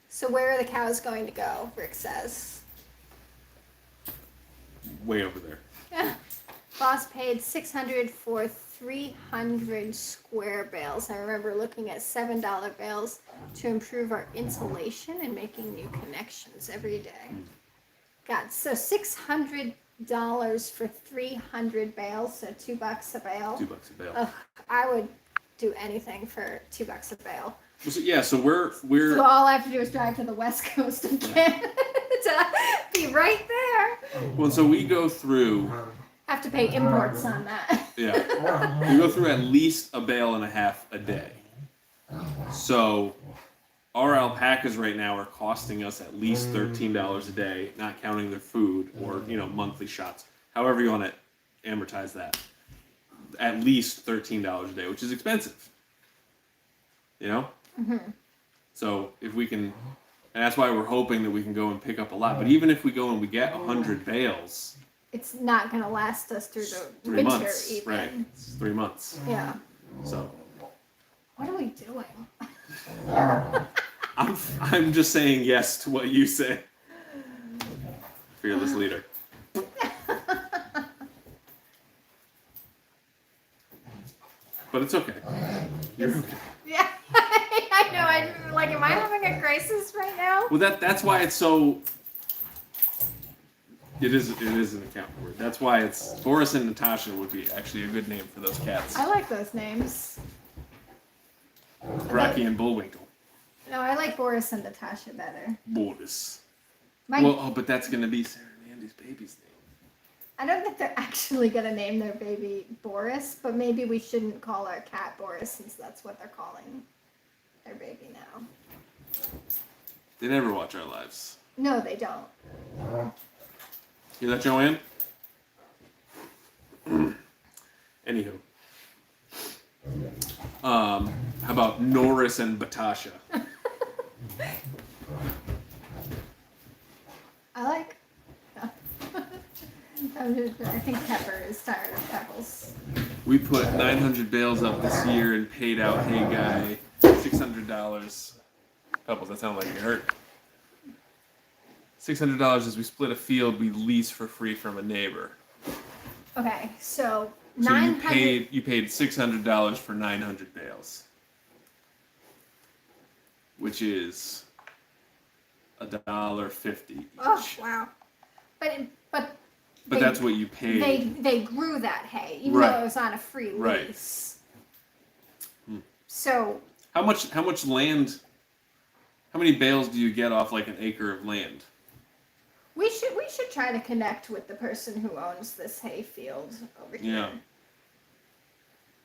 So where are the cows going to go? Rick says. Way over there. Yeah. Boss paid $600 for 300 square bales. I remember looking at $7 bales to improve our insulation and making new connections every day. God, so $600 for 300 bales, so $2 a bale. $2 a bale. Ugh, I would do anything for $2 a bale. So, yeah, so we're So all I have to do is drive to the west coast of Canada to be right there. well, so we go through. Have to pay imports on that. Yeah, we go through at least a bale and a half a day. So our alpacas right now are costing us at least $13 a day, not counting their food or monthly shots. However you want to amortize that, at least $13 a day, which is expensive. Mm-hmm. So if we can, and that's why we're hoping that we can go and pick up a lot. But even if we go and we get 100 bales, it's not going to last us through the 3 winter months, even. right? It's 3 months. Yeah. So what are we doing? I'm just saying yes to what you say. Fearless leader. But it's okay. You're okay. Yeah, I know. Am I having a crisis right now? Well, that's why it's so. It is an account word. That's why it's Boris and Natasha would be actually a good name for those cats. I like those names. Rocky and Bullwinkle. No, I like Boris and Natasha better. Boris. My, But that's gonna be Sarah and Andy's baby's name. I don't think they're actually gonna name their baby Boris, but maybe we shouldn't call our cat Boris since that's what they're calling their baby now. They never watch our lives. No, they don't. Hear that, Joanne? Anywho. How about Norris and Batasha? I like. I think Pepper is tired of Pebbles. We put 900 bales up this year and paid out Hey Guy $600. Pebbles, that sounded like you hurt. $600 as we split a field we lease for free from a neighbor. Okay, so So 900. you paid $600 for 900 bales, which is $1.50 each. Oh wow! But that's what you paid. They grew that hay, even Right. though it was on a free Right. lease. Hmm. So How much land? How many bales do you get off like an acre of land? we should try to connect with the person who owns this hay field over here. Yeah.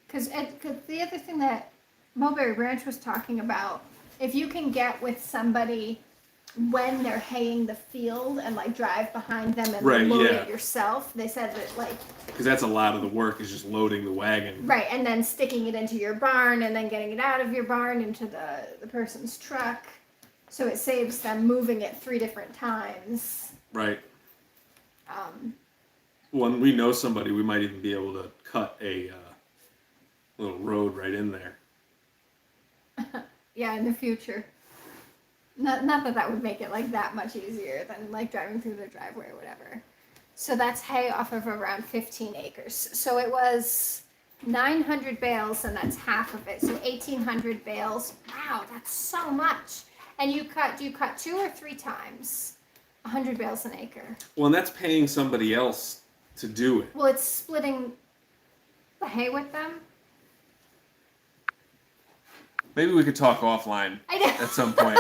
Because the other thing that Mulberry Branch was talking about, if you can get with somebody when they're haying the field and like drive behind them and Right, load yeah. it yourself, they said that like Because that's a lot of the work is just loading the wagon. right, and then sticking it into your barn and then getting it out of your barn into the person's truck, so it saves them moving it 3 different times. Right. When we know somebody, we might even be able to cut a little road right in there. Yeah, in the future. Not that would make it like that much easier than like driving through their driveway or whatever. So that's hay off of around 15 acres. So it was 900 bales, and that's half of it. So 1,800 bales. Wow, that's so much. And do you cut 2 or 3 times? 100 bales an acre. Well, and that's paying somebody else to do it. Well, it's splitting the hay with them. Maybe we could talk offline I know. at some point.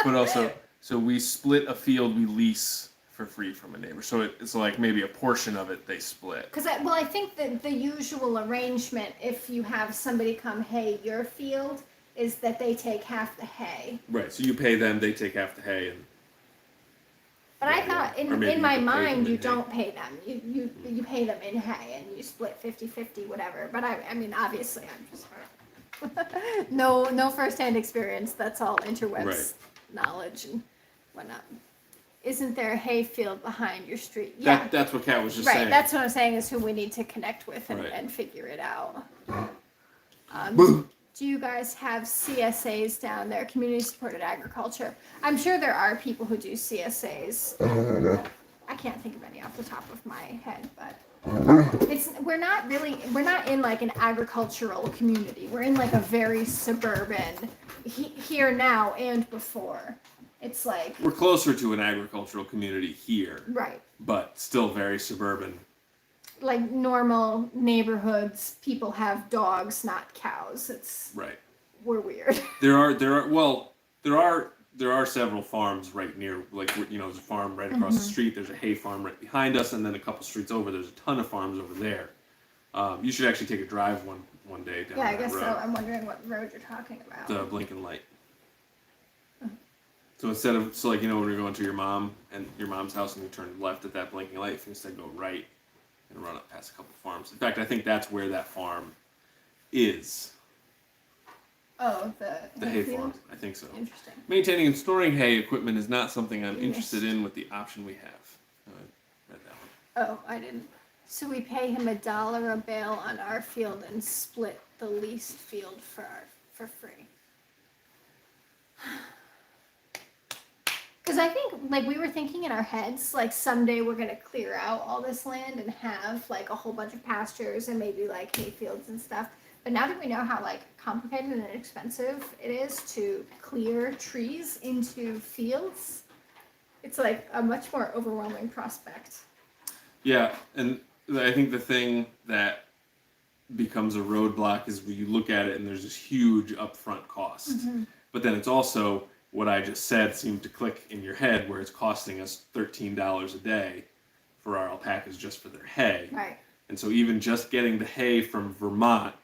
But also, so we split a field we lease for free from a neighbor. So it's like maybe a portion of it they split. Because I think that the usual arrangement, if you have somebody come hay your field, is that they take half the hay. Right. So you pay them, they take half the hay, and But I thought Or maybe in you my could pay them mind in you hay. don't pay them. You pay them in hay and you split 50-50 whatever. But I mean obviously I'm just no first-hand experience. That's all interwebs knowledge and whatnot. isn't there a hay field behind your street? Yeah. That's what Kat was just Right, saying. that's what I'm saying is who we need to connect with Right. and figure it out. Do you guys have CSAs down there, community supported agriculture? I'm sure there are people who do CSAs. I can't think of any off the top of my head, but we're not in like an agricultural community. We're in like a very suburban here now and before. It's like We're closer to an agricultural community here, right. but still very suburban. Like normal neighborhoods, people have dogs, not cows. Right. We're weird. There are several farms right near, like, you know, there's a farm right across the street. There's a hay farm right behind us, and then a couple streets over, there's a ton of farms over there. You should actually take a drive one day down Yeah, I that guess road. so. I'm wondering what road you're talking about. The blinking light. So instead of, like, you know, when you're going to your mom's house and you turn left at that blinking light, you can instead go right and run up past a couple farms. In fact, I think that's where that farm is. Oh, The hay farm. I think so. Interesting. Maintaining and storing hay equipment is not something I'm interested in with the option we have. I read that one. Oh, I didn't. So we pay him $1 a bale on our field and split the leased field for free. Because I think, like, we were thinking in our heads, like, someday we're going to clear out all this land and have, like, a whole bunch of pastures and maybe, like, hay fields and stuff. But now that we know how, like, complicated and expensive it is to clear trees into fields, it's, like, a much more overwhelming prospect. Yeah, and I think the thing that becomes a roadblock is when you look at it and there's this huge upfront cost. But then it's also what I just said seemed to click in your head, where it's costing us $13 a day for our alpacas just for their hay. Right. And so even just getting the hay from Vermont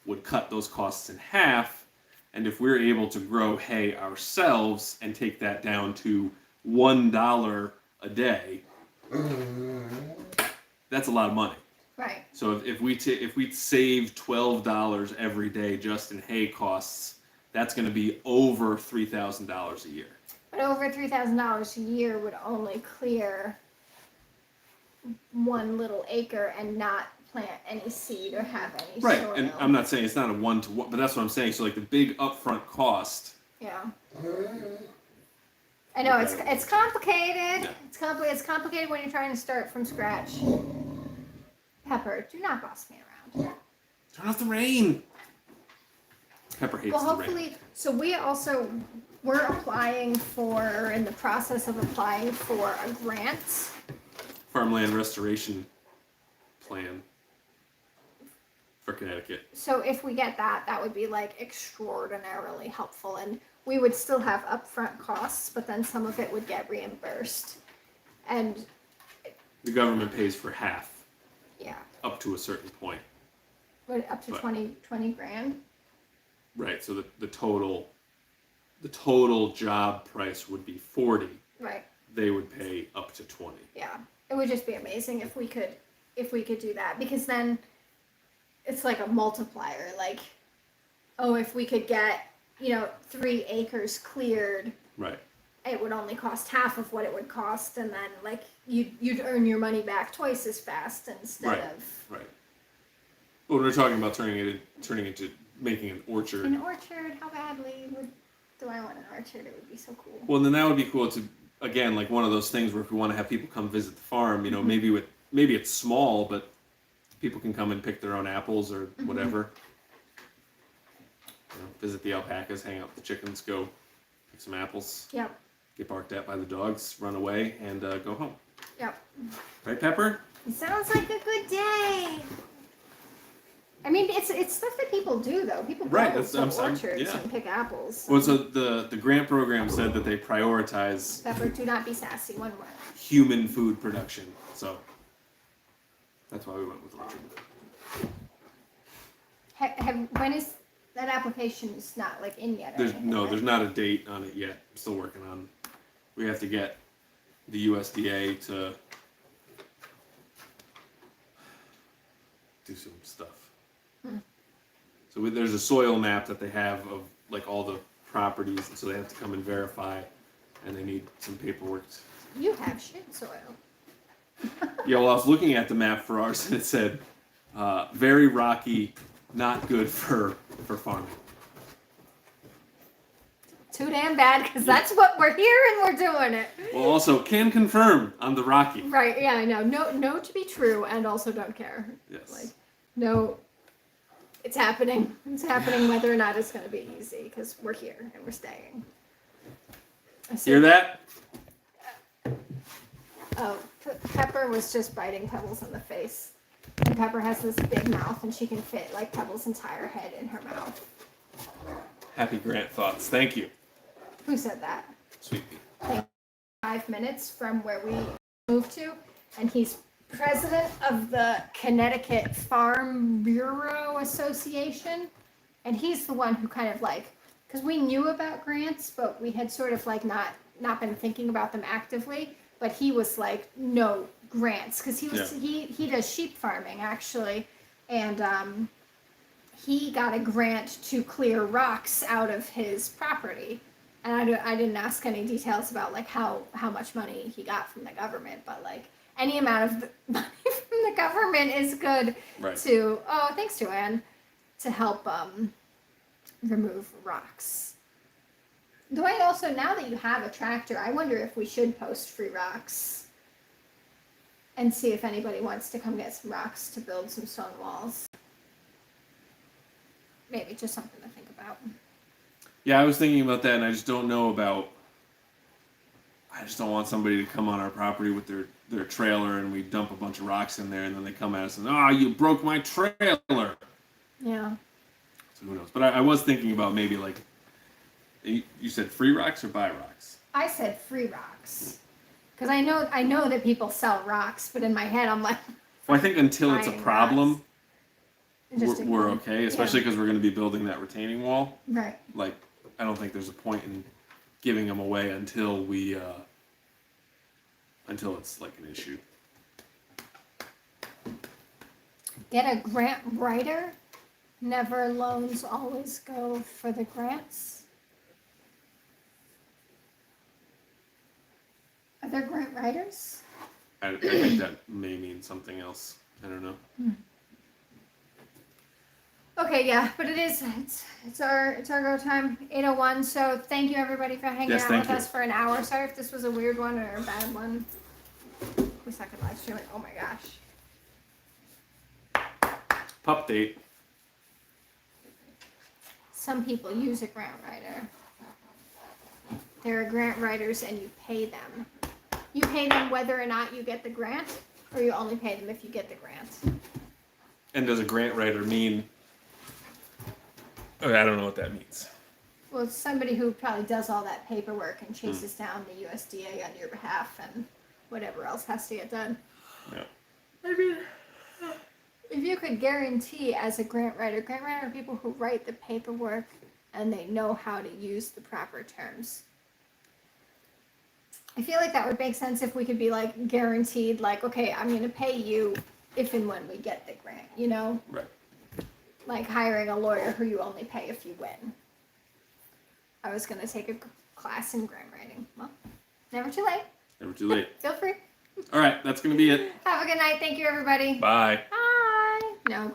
would cut those costs in half. And if we're able to grow hay ourselves and take that down to $1 a day, that's a lot of money. Right. So if we save $12 every day just in hay costs, that's going to be over $3,000 a year. But over $3,000 a year would only clear one little acre and not plant any seed or have any Right, soil. and I'm not saying it's not a one-to-one, but that's what I'm saying. So like the big upfront cost. Yeah. I know it's complicated. Yeah. It's complicated when you're trying to start from scratch. Pepper, do not boss me around. Turn off the rain. Pepper hates Well, the rain. hopefully, so we're applying for, in the process of applying for a grant. Farmland restoration plan for Connecticut. So if we get that, that would be like extraordinarily helpful, and we would still have upfront costs, but then some of it would get reimbursed. And The government pays for half yeah, up to a certain point. up to But- 20 grand. Right, so the total job price would be 40. Right. They would pay up to 20. Yeah. It would just be amazing if we could do that, because then it's like a multiplier. Like, oh, if we could get, 3 acres cleared, Right. it would only cost half of what it would cost, and then like you'd earn your money back twice as fast instead Right. of Right. Well, we're talking about turning into making an orchard. an orchard. How badly do I want an orchard? It would be so cool. Well, then that would be cool to, again, like one of those things where if we want to have people come visit the farm, maybe it's small, but people can come and pick their own apples or whatever. Visit the alpacas, hang out with the chickens, go pick some apples, Yep. get barked at by the dogs, run away, and go home. Yep. Right, Pepper? It sounds like a good day. I mean, it's stuff that people do though. People go Right, to I'm saying, orchards yeah. and pick apples. Well, so the grant program said that they prioritize Pepper, do not be sassy. One word. human food production, so that's why we went with orchard. When is that application is not like in yet? Or There's anything, right? there's not a date on it yet. I'm still working on. We have to get the USDA to do some stuff. So there's a soil map that they have of like all the properties, and so they have to come and verify, and they need some paperwork You have shit soil. Yeah, well, I was looking at the map for ours, and it said, very rocky, not good for farming. Too damn bad, because that's what we're here and we're doing it. Well, also, can confirm on the rocky. Right, yeah, I know. No to be true, and also don't care. Yes. Like, no, it's happening. It's happening whether or not it's going to be easy, because we're here and we're staying. Hear that? Oh, Pepper was just biting Pebbles in the face. And Pepper has this big mouth, and she can fit, like, Pebbles' entire head in her mouth. Happy Grant thoughts. Thank you. Who said that? Sweet pea. 5 minutes from where we moved to, and he's president of the Connecticut Farm Bureau Association, and he's the one who kind of like, because we knew about grants, but we had sort of like not been thinking about them actively, but he was like, no grants, because he does sheep farming actually, and he got a grant to clear rocks out of his property. And I didn't ask any details about like how much money he got from the government, but like any amount of money from the government is good to thanks Joanne, to help remove rocks. Though I also, now that you have a tractor, I wonder if we should post free rocks and see if anybody wants to come get some rocks to build some stone walls. Maybe just something to think about. Yeah, I was thinking about that, and I just don't know about. I just don't want somebody to come on our property with their trailer, and we dump a bunch of rocks in there, and then they come at us and, you broke my trailer. Yeah. So who knows? But I was thinking about maybe like, you said free rocks or buy rocks? I said free rocks, because I know that people sell rocks, but in my head I'm like. Well, I think until it's a problem, we're okay, especially because we're going to be building that retaining wall. Right. Like, I don't think there's a point in giving them away until it's like an issue. Get a grant writer. Never loans, always go for the grants. Are there grant writers? I think that may mean something else. I don't know. Okay, yeah, but it's our go time, 8:01. So thank you everybody for hanging out with us for an hour. Sorry if this was a weird one or a bad one. Wish I could live stream it. Oh my gosh. Pup date. Some people use a grant writer. There are grant writers and you pay them. You pay them whether or not you get the grant, or you only pay them if you get the grant. And does a grant writer mean? Okay, I don't know what that means. Well, it's somebody who probably does all that paperwork and chases down the USDA on your behalf and whatever else has to get done. Yeah. I mean, if you could guarantee as a grant writer are people who write the paperwork and they know how to use the proper terms. I feel like that would make sense if we could be like guaranteed, like, okay, I'm going to pay you if and when we get the grant, you know? Right. Like hiring a lawyer who you only pay if you win. I was going to take a class in grant writing. Well, never too late. Never too late. Feel free. All right, that's going to be it. Have a good night. Thank you, everybody. Bye. Bye. No.